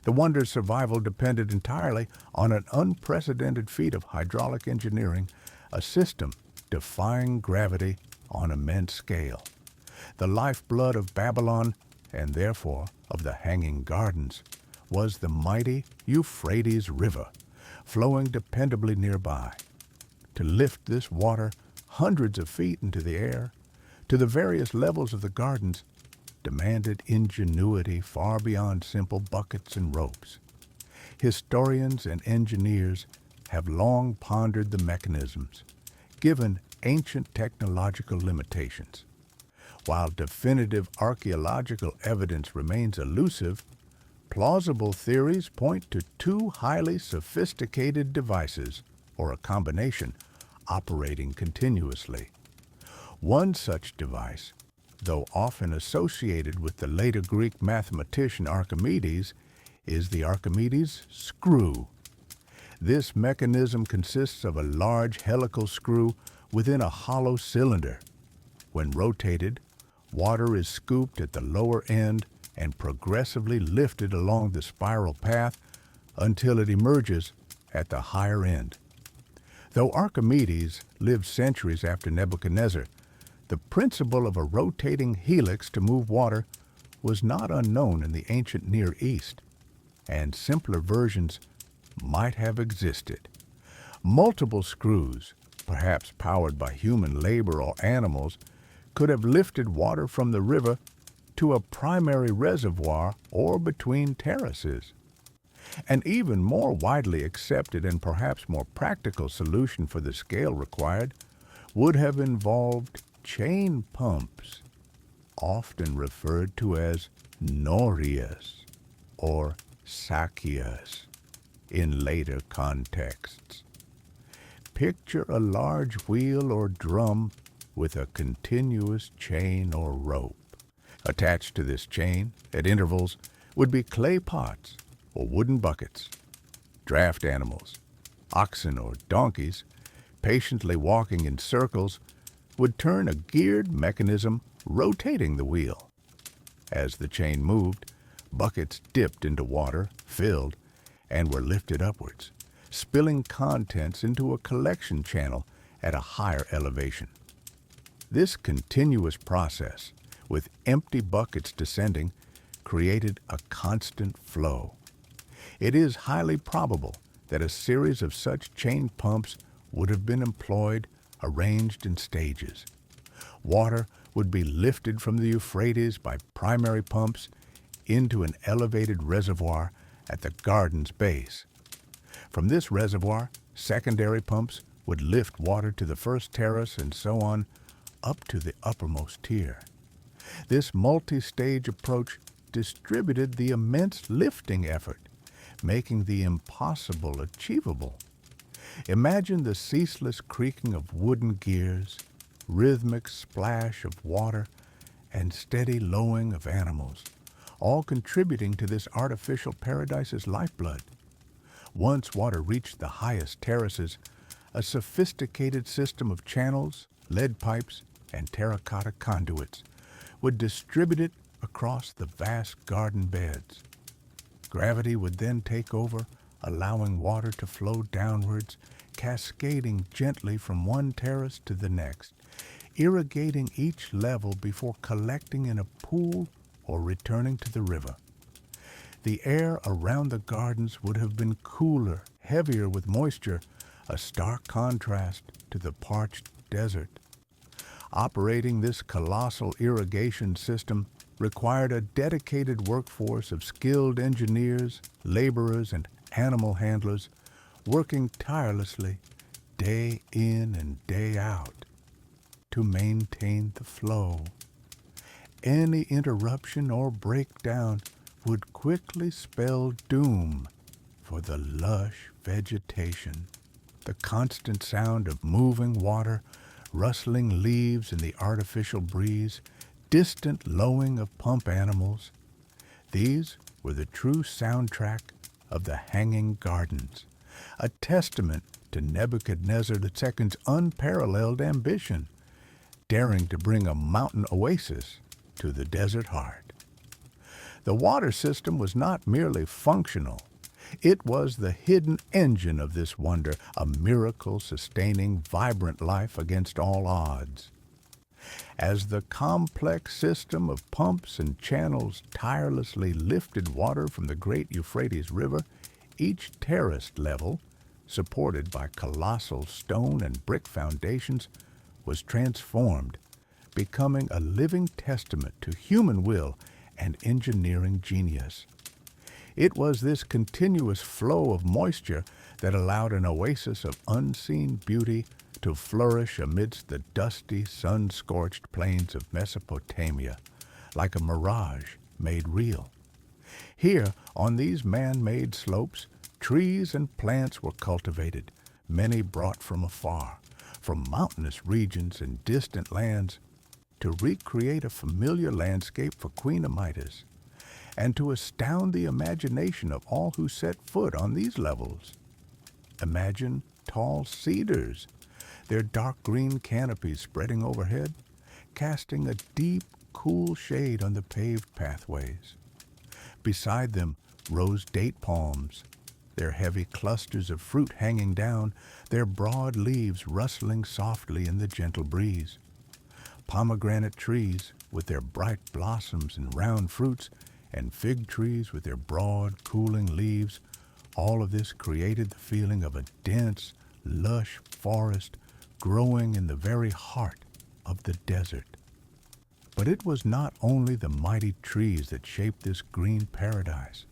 The wonder's survival depended entirely on an unprecedented feat of hydraulic engineering, a system defying gravity on immense scale. The lifeblood of Babylon, and therefore of the Hanging Gardens, was the mighty Euphrates River, flowing dependably nearby. To lift this water hundreds of feet into the air, to the various levels of the gardens, demanded ingenuity far beyond simple buckets and ropes. Historians and engineers have long pondered the mechanisms, given ancient technological limitations. While definitive archaeological evidence remains elusive, plausible theories point to two highly sophisticated devices, or a combination, operating continuously. One such device, though often associated with the later Greek mathematician Archimedes, is the Archimedes screw. This mechanism consists of a large helical screw within a hollow cylinder. When rotated, water is scooped at the lower end and progressively lifted along the spiral path until it emerges at the higher end. Though Archimedes lived centuries after Nebuchadnezzar, the principle of a rotating helix to move water was not unknown in the ancient Near East, and simpler versions might have existed. Multiple screws, perhaps powered by human labor or animals, could have lifted water from the river to a primary reservoir or between terraces. An even more widely accepted and perhaps more practical solution for the scale required would have involved chain pumps, often referred to as norias or sakias in later contexts. Picture a large wheel or drum with a continuous chain or rope. Attached to this chain, at intervals, would be clay pots or wooden buckets. Draft animals, oxen or donkeys, patiently walking in circles, would turn a geared mechanism rotating the wheel. As the chain moved, buckets dipped into water, filled, and were lifted upwards, spilling contents into a collection channel at a higher elevation. This continuous process, with empty buckets descending, created a constant flow. It is highly probable that a series of such chain pumps would have been employed, arranged in stages. Water would be lifted from the Euphrates by primary pumps into an elevated reservoir at the garden's base. From this reservoir, secondary pumps would lift water to the first terrace and so on up to the uppermost tier. This multi-stage approach distributed the immense lifting effort, making the impossible achievable. Imagine the ceaseless creaking of wooden gears, rhythmic splash of water, and steady lowing of animals, all contributing to this artificial paradise's lifeblood. Once water reached the highest terraces, a sophisticated system of channels, lead pipes, and terracotta conduits would distribute it across the vast garden beds. Gravity would then take over, allowing water to flow downwards, cascading gently from one terrace to the next, irrigating each level before collecting in a pool or returning to the river. The air around the gardens would have been cooler, heavier with moisture, a stark contrast to the parched desert. Operating this colossal irrigation system required a dedicated workforce of skilled engineers, laborers, and animal handlers working tirelessly day in and day out to maintain the flow. Any interruption or breakdown would quickly spell doom for the lush vegetation. The constant sound of moving water, rustling leaves in the artificial breeze, distant lowing of pump animals. These were the true soundtrack of the Hanging Gardens, a testament to Nebuchadnezzar II's unparalleled ambition, daring to bring a mountain oasis to the desert heart. The water system was not merely functional. It was the hidden engine of this wonder, a miracle sustaining vibrant life against all odds. As the complex system of pumps and channels tirelessly lifted water from the great Euphrates River, each terraced level, supported by colossal stone and brick foundations, was transformed, becoming a living testament to human will and engineering genius. It was this continuous flow of moisture that allowed an oasis of unseen beauty to flourish amidst the dusty, sun-scorched plains of Mesopotamia, like a mirage made real. Here, on these man-made slopes, trees and plants were cultivated, many brought from afar, from mountainous regions and distant lands, to recreate a familiar landscape for Queen Amytas, and to astound the imagination of all who set foot on these levels. Imagine tall cedars, their dark green canopies spreading overhead, casting a deep, cool shade on the paved pathways. Beside them rose date palms, their heavy clusters of fruit hanging down, their broad leaves rustling softly in the gentle breeze. Pomegranate trees with their bright blossoms and round fruits, and fig trees with their broad, cooling leaves, all of this created the feeling of a dense, lush forest growing in the very heart of the desert. But it was not only the mighty trees that shaped this green paradise.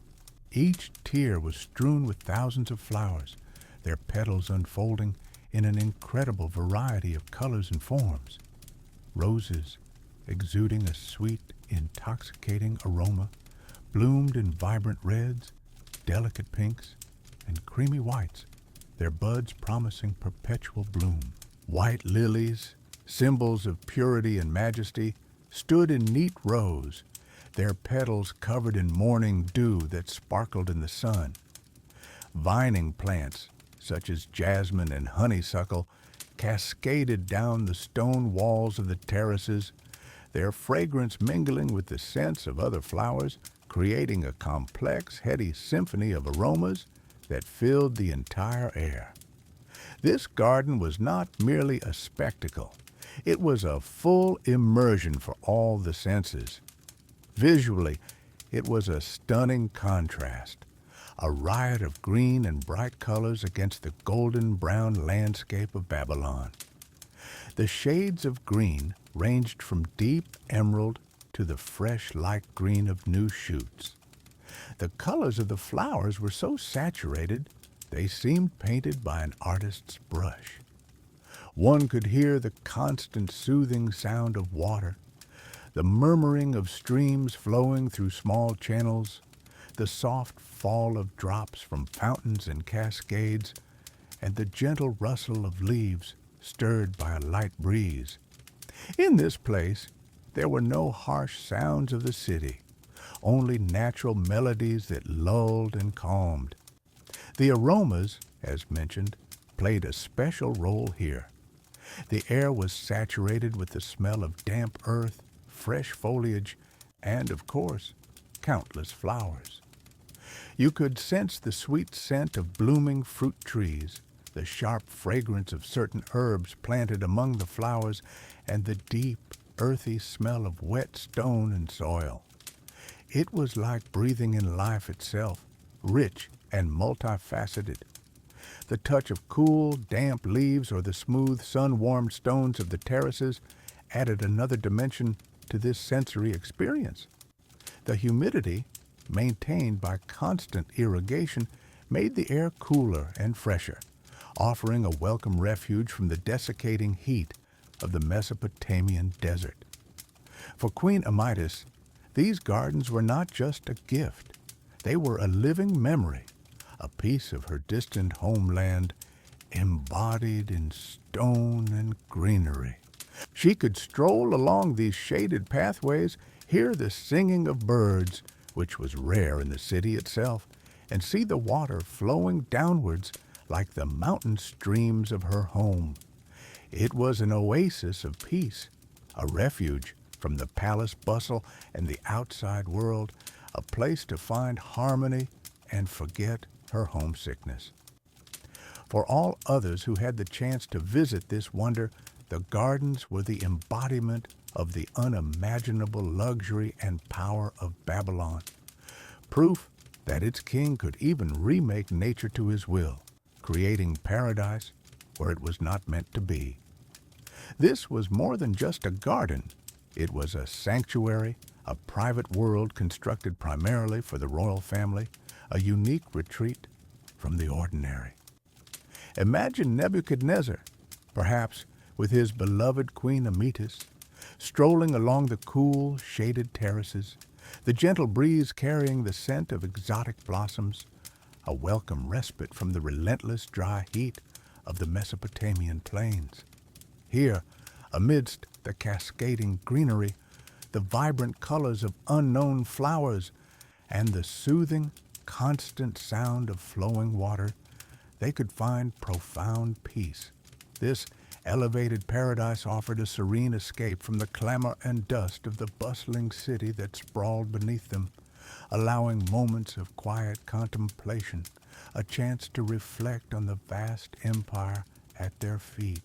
Each tier was strewn with thousands of flowers, their petals unfolding in an incredible variety of colors and forms. Roses, exuding a sweet, intoxicating aroma, bloomed in vibrant reds, delicate pinks, and creamy whites, their buds promising perpetual bloom. White lilies, symbols of purity and majesty, stood in neat rows, their petals covered in morning dew that sparkled in the sun. Vining plants, such as jasmine and honeysuckle, cascaded down the stone walls of the terraces, their fragrance mingling with the scents of other flowers, creating a complex, heady symphony of aromas that filled the entire air. This garden was not merely a spectacle. It was a full immersion for all the senses. Visually, it was a stunning contrast, a riot of green and bright colors against the golden-brown landscape of Babylon. The shades of green ranged from deep emerald to the fresh light green of new shoots. The colors of the flowers were so saturated they seemed painted by an artist's brush. One could hear the constant soothing sound of water, the murmuring of streams flowing through small channels, the soft fall of drops from fountains and cascades, and the gentle rustle of leaves stirred by a light breeze. In this place, there were no harsh sounds of the city, only natural melodies that lulled and calmed. The aromas, as mentioned, played a special role here. The air was saturated with the smell of damp earth, fresh foliage, and, of course, countless flowers. You could sense the sweet scent of blooming fruit trees, the sharp fragrance of certain herbs planted among the flowers, and the deep, earthy smell of wet stone and soil. It was like breathing in life itself, rich and multifaceted. The touch of cool, damp leaves or the smooth, sun-warmed stones of the terraces added another dimension to this sensory experience. The humidity, maintained by constant irrigation, made the air cooler and fresher, offering a welcome refuge from the desiccating heat of the Mesopotamian desert. For Queen Amytas, these gardens were not just a gift. They were a living memory, a piece of her distant homeland embodied in stone and greenery. She could stroll along these shaded pathways, hear the singing of birds, which was rare in the city itself, and see the water flowing downwards like the mountain streams of her home. It was an oasis of peace, a refuge from the palace bustle and the outside world, a place to find harmony and forget her homesickness. For all others who had the chance to visit this wonder, the gardens were the embodiment of the unimaginable luxury and power of Babylon, proof that its king could even remake nature to his will, creating paradise where it was not meant to be. This was more than just a garden. It was a sanctuary, a private world constructed primarily for the royal family, a unique retreat from the ordinary. Imagine Nebuchadnezzar, perhaps with his beloved Queen Ametis, strolling along the cool, shaded terraces, the gentle breeze carrying the scent of exotic blossoms, a welcome respite from the relentless dry heat of the Mesopotamian plains. Here, amidst the cascading greenery, the vibrant colors of unknown flowers, and the soothing, constant sound of flowing water, they could find profound peace. This elevated paradise offered a serene escape from the clamor and dust of the bustling city that sprawled beneath them, allowing moments of quiet contemplation, a chance to reflect on the vast empire at their feet.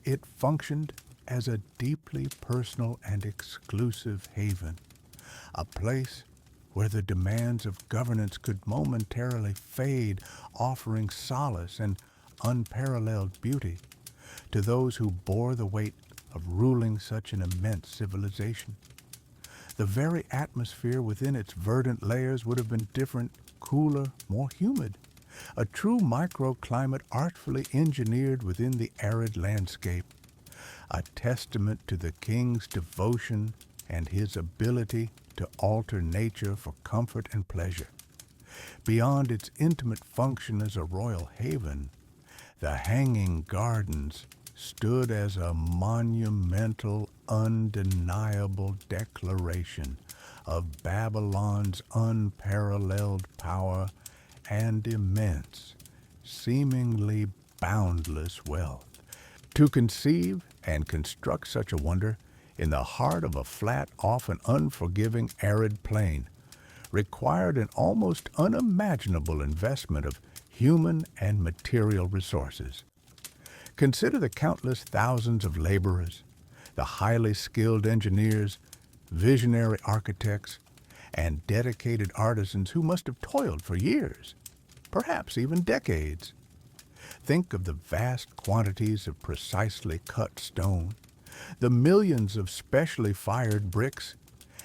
It functioned as a deeply personal and exclusive haven, a place where the demands of governance could momentarily fade, offering solace and unparalleled beauty to those who bore the weight of ruling such an immense civilization. The very atmosphere within its verdant layers would have been different, cooler, more humid, a true microclimate artfully engineered within the arid landscape, a testament to the king's devotion and his ability to alter nature for comfort and pleasure. Beyond its intimate function as a royal haven, the Hanging Gardens stood as a monumental, undeniable declaration of Babylon's unparalleled power and immense, seemingly boundless wealth. To conceive and construct such a wonder in the heart of a flat, often unforgiving, arid plain required an almost unimaginable investment of human and material resources. Consider the countless thousands of laborers, the highly skilled engineers, visionary architects, and dedicated artisans who must have toiled for years, perhaps even decades. Think of the vast quantities of precisely cut stone, the millions of specially fired bricks,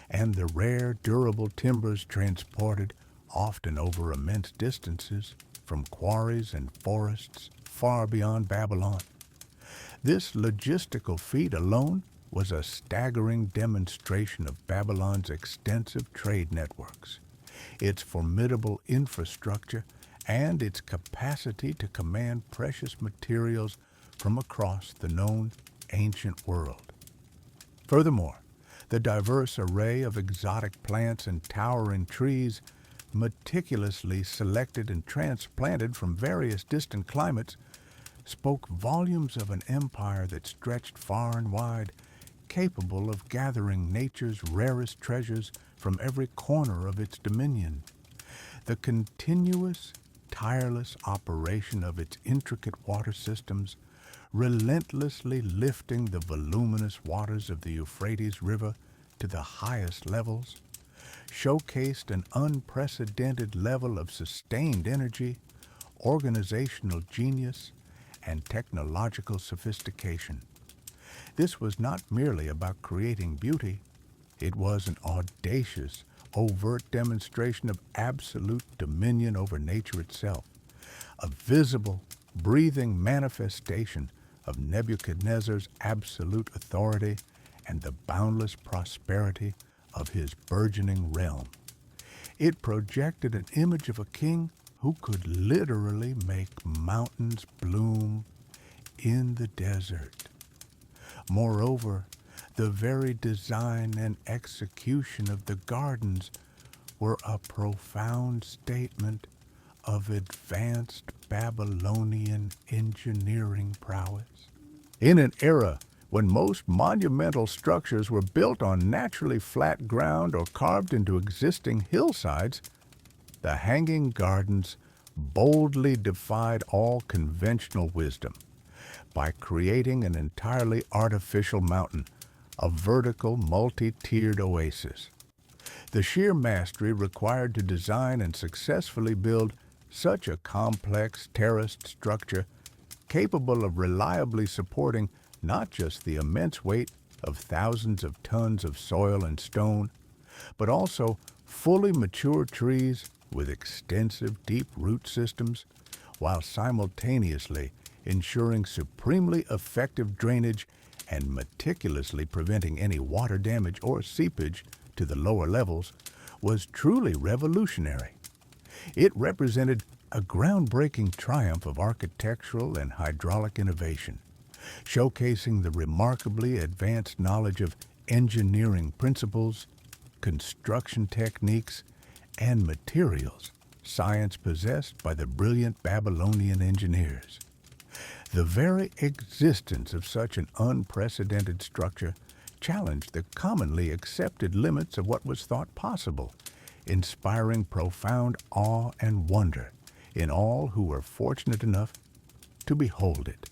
and the rare, durable timbers transported, often over immense distances, from quarries and forests far beyond Babylon. This logistical feat alone was a staggering demonstration of Babylon's extensive trade networks, its formidable infrastructure, and its capacity to command precious materials from across the known ancient world. Furthermore, the diverse array of exotic plants and towering trees, meticulously selected and transplanted from various distant climates, spoke volumes of an empire that stretched far and wide, capable of gathering nature's rarest treasures from every corner of its dominion. The continuous, tireless operation of its intricate water systems, relentlessly lifting the voluminous waters of the Euphrates River to the highest levels, showcased an unprecedented level of sustained energy, organizational genius, and technological sophistication. This was not merely about creating beauty, it was an audacious, overt demonstration of absolute dominion over nature itself, a visible, breathing manifestation of Nebuchadnezzar's absolute authority and the boundless prosperity of his burgeoning realm. It projected an image of a king who could literally make mountains bloom in the desert. Moreover, the very design and execution of the gardens were a profound statement of advanced Babylonian engineering prowess. In an era when most monumental structures were built on naturally flat ground or carved into existing hillsides, the Hanging Gardens boldly defied all conventional wisdom by creating an entirely artificial mountain, a vertical, multi-tiered oasis. The sheer mastery required to design and successfully build such a complex terraced structure capable of reliably supporting not just the immense weight of thousands of tons of soil and stone, but also fully mature trees with extensive deep root systems, while simultaneously ensuring supremely effective drainage and meticulously preventing any water damage or seepage to the lower levels, was truly revolutionary. It represented a groundbreaking triumph of architectural and hydraulic innovation, showcasing the remarkably advanced knowledge of engineering principles, construction techniques, and materials science possessed by the brilliant Babylonian engineers. The very existence of such an unprecedented structure challenged the commonly accepted limits of what was thought possible, inspiring profound awe and wonder in all who were fortunate enough to behold it.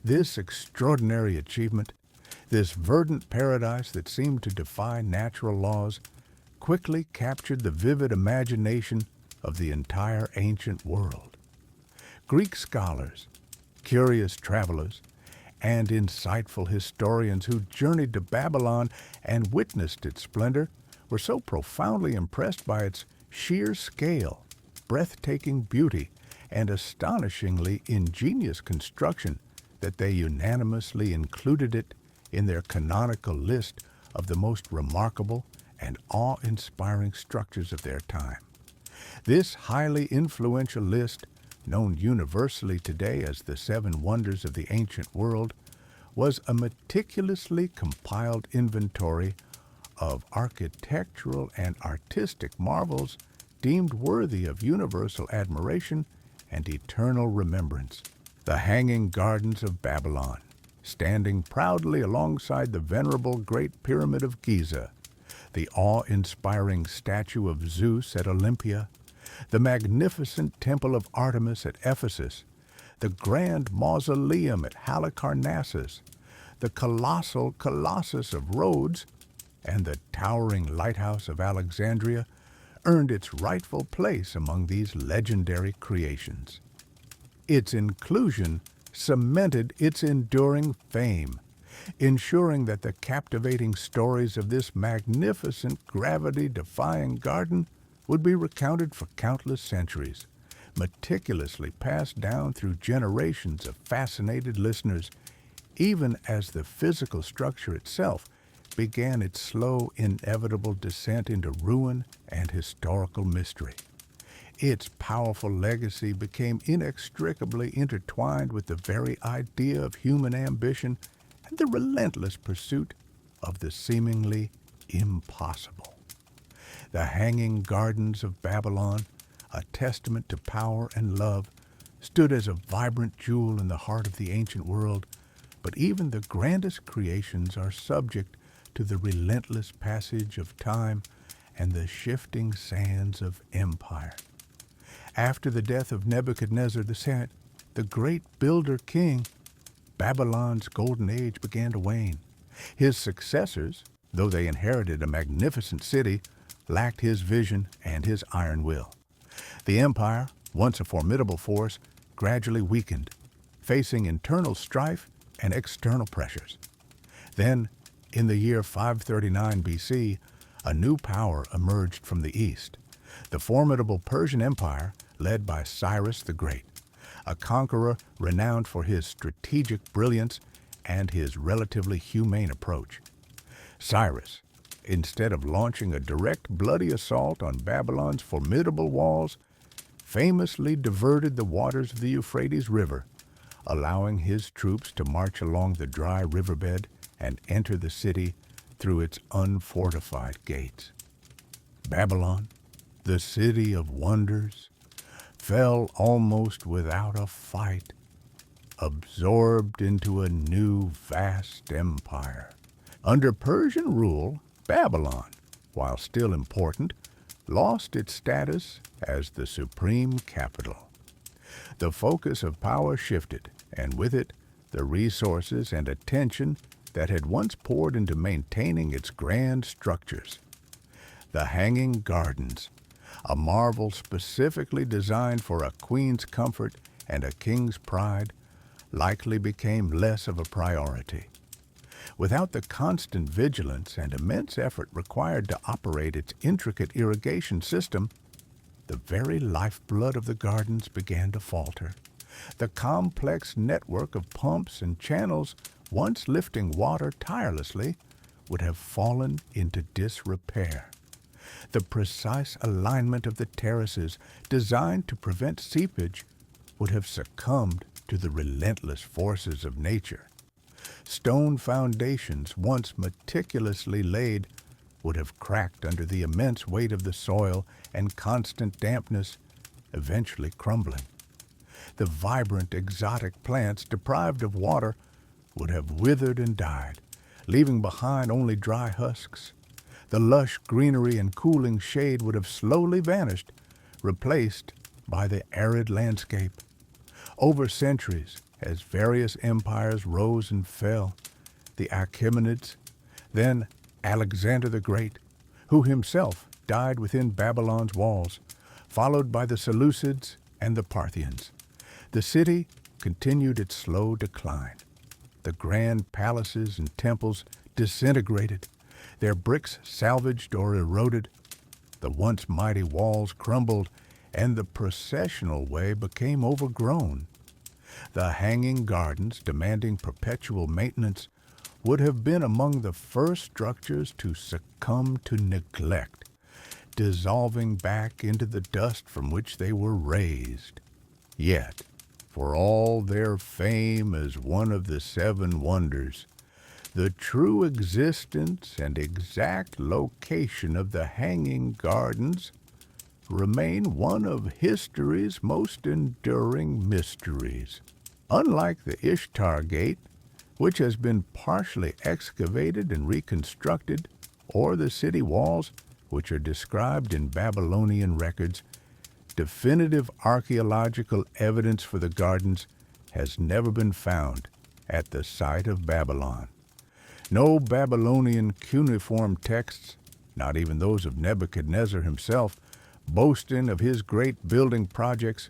This extraordinary achievement, this verdant paradise that seemed to defy natural laws, quickly captured the vivid imagination of the entire ancient world. Greek scholars, curious travelers, and insightful historians who journeyed to Babylon and witnessed its splendor were so profoundly impressed by its sheer scale, breathtaking beauty, and astonishingly ingenious construction that they unanimously included it in their canonical list of the most remarkable and awe-inspiring structures of their time. This highly influential list, known universally today as the Seven Wonders of the Ancient World, was a meticulously compiled inventory of architectural and artistic marvels deemed worthy of universal admiration and eternal remembrance. The Hanging Gardens of Babylon, standing proudly alongside the venerable Great Pyramid of Giza, the awe-inspiring statue of Zeus at Olympia, the magnificent Temple of Artemis at Ephesus, the grand mausoleum at Halicarnassus, the colossal Colossus of Rhodes, and the towering lighthouse of Alexandria earned its rightful place among these legendary creations. Its inclusion cemented its enduring fame, ensuring that the captivating stories of this magnificent gravity-defying garden would be recounted for countless centuries, meticulously passed down through generations of fascinated listeners, even as the physical structure itself began its slow, inevitable descent into ruin and historical mystery. Its powerful legacy became inextricably intertwined with the very idea of human ambition and the relentless pursuit of the seemingly impossible. The Hanging Gardens of Babylon, a testament to power and love, stood as a vibrant jewel in the heart of the ancient world, but even the grandest creations are subject to the relentless passage of time and the shifting sands of empire. After the death of Nebuchadnezzar the great builder king, Babylon's golden age began to wane. His successors, though they inherited a magnificent city, lacked his vision and his iron will. The empire, once a formidable force, gradually weakened, facing internal strife and external pressures. Then, in the year 539 BC, a new power emerged from the east, the formidable Persian Empire led by Cyrus the Great, a conqueror renowned for his strategic brilliance and his relatively humane approach. Cyrus, instead of launching a direct bloody assault on Babylon's formidable walls, famously diverted the waters of the Euphrates River, allowing his troops to march along the dry riverbed and enter the city through its unfortified gates. Babylon, the city of wonders, fell almost without a fight, absorbed into a new vast empire. Under Persian rule, Babylon, while still important, lost its status as the supreme capital. The focus of power shifted, and with it, the resources and attention that had once poured into maintaining its grand structures. The Hanging Gardens, a marvel specifically designed for a queen's comfort and a king's pride, likely became less of a priority. Without the constant vigilance and immense effort required to operate its intricate irrigation system, the very lifeblood of the gardens began to falter, The complex network of pumps and channels once lifting water tirelessly would have fallen into disrepair. The precise alignment of the terraces designed to prevent seepage would have succumbed to the relentless forces of nature. Stone foundations, once meticulously laid, would have cracked under the immense weight of the soil and constant dampness, eventually crumbling. The vibrant exotic plants deprived of water would have withered and died, leaving behind only dry husks. The lush greenery and cooling shade would have slowly vanished, replaced by the arid landscape. Over centuries, as various empires rose and fell, the Achaemenids, then Alexander the Great, who himself died within Babylon's walls, followed by the Seleucids and the Parthians. The city continued its slow decline. The grand palaces and temples disintegrated, their bricks salvaged or eroded. The once mighty walls crumbled, and the processional way became overgrown. The hanging gardens, demanding perpetual maintenance, would have been among the first structures to succumb to neglect, dissolving back into the dust from which they were raised. Yet, for all their fame as one of the seven wonders, the true existence and exact location of the Hanging Gardens remain one of history's most enduring mysteries. Unlike the Ishtar Gate, which has been partially excavated and reconstructed, or the city walls, which are described in Babylonian records, definitive archaeological evidence for the gardens has never been found at the site of Babylon. No Babylonian cuneiform texts, not even those of Nebuchadnezzar himself, boasting of his great building projects,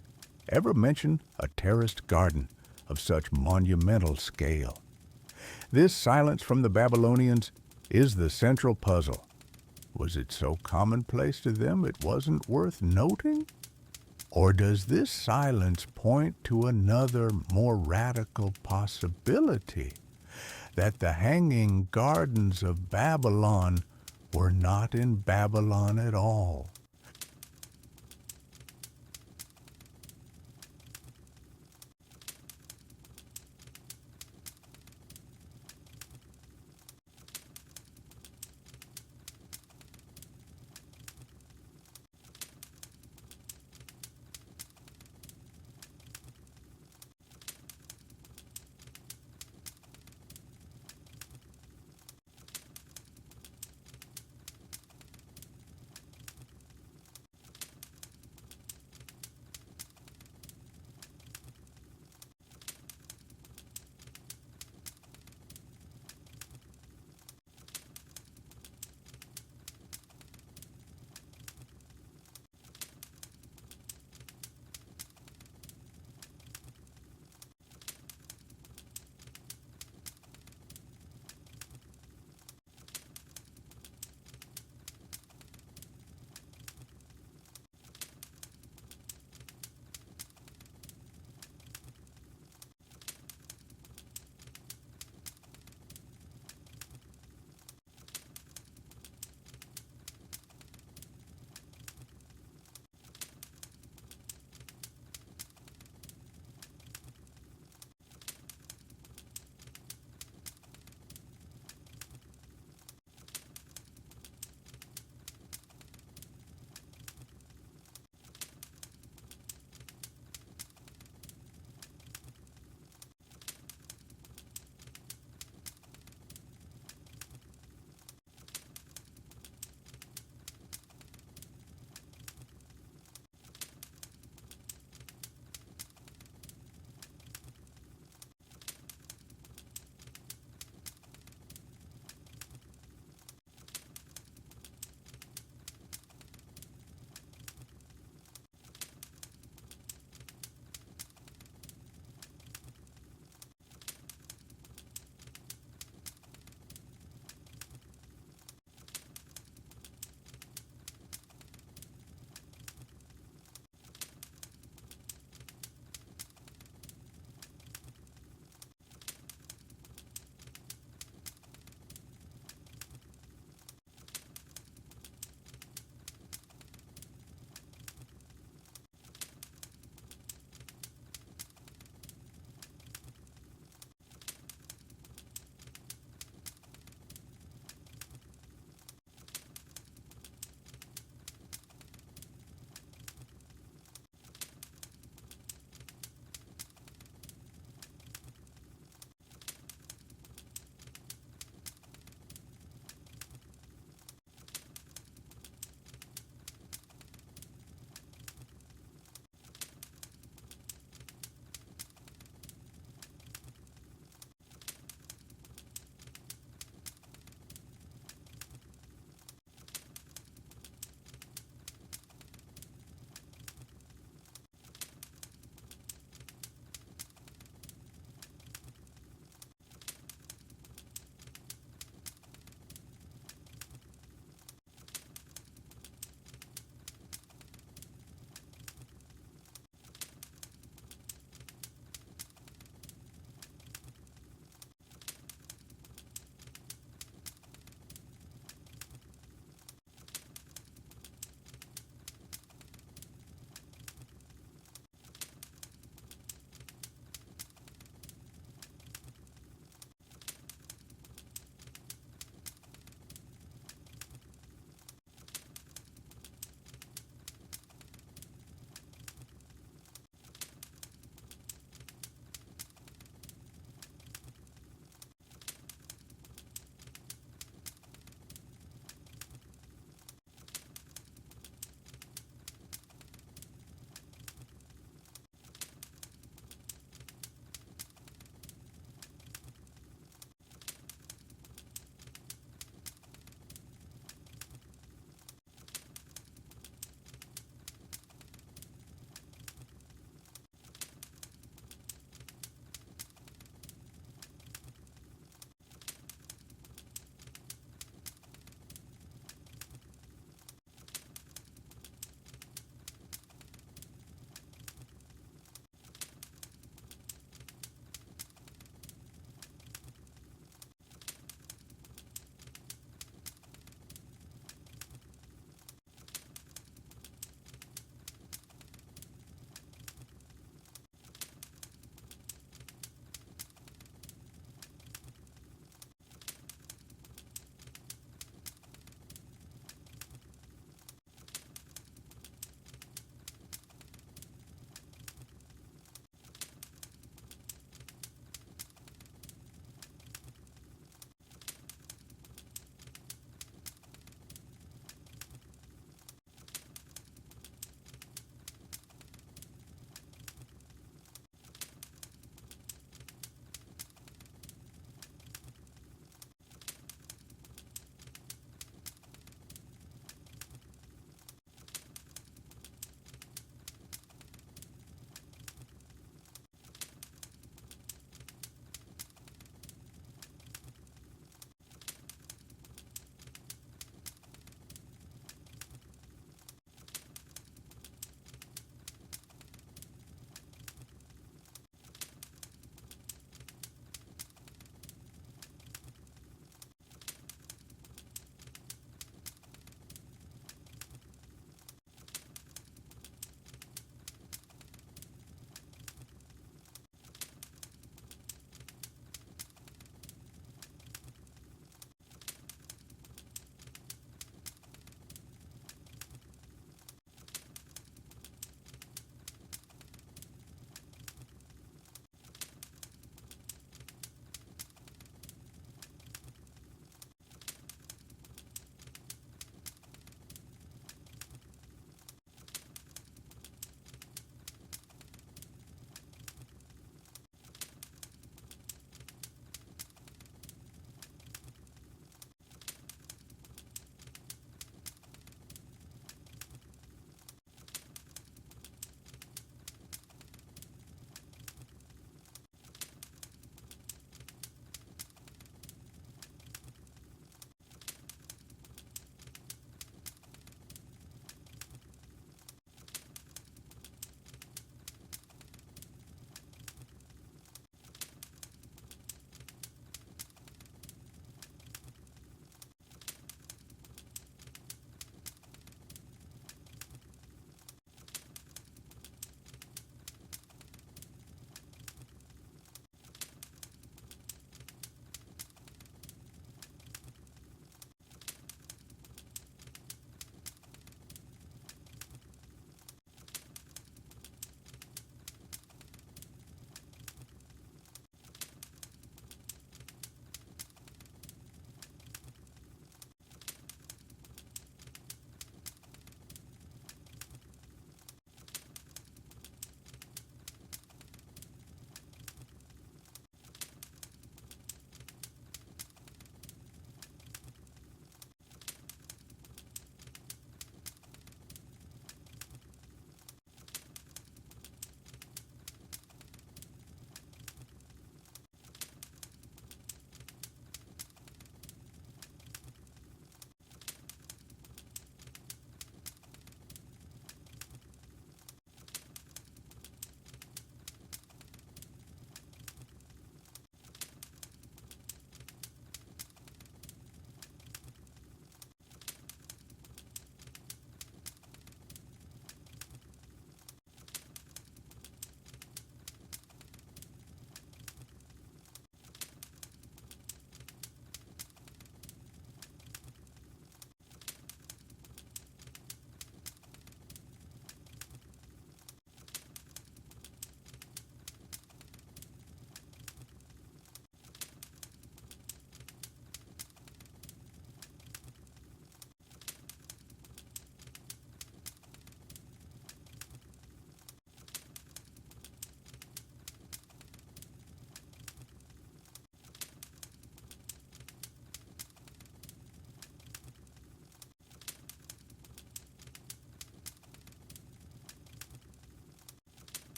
ever mention a terraced garden of such monumental scale. This silence from the Babylonians is the central puzzle. Was it so commonplace to them it wasn't worth noting? Or does this silence point to another, more radical possibility? That the Hanging Gardens of Babylon were not in Babylon at all,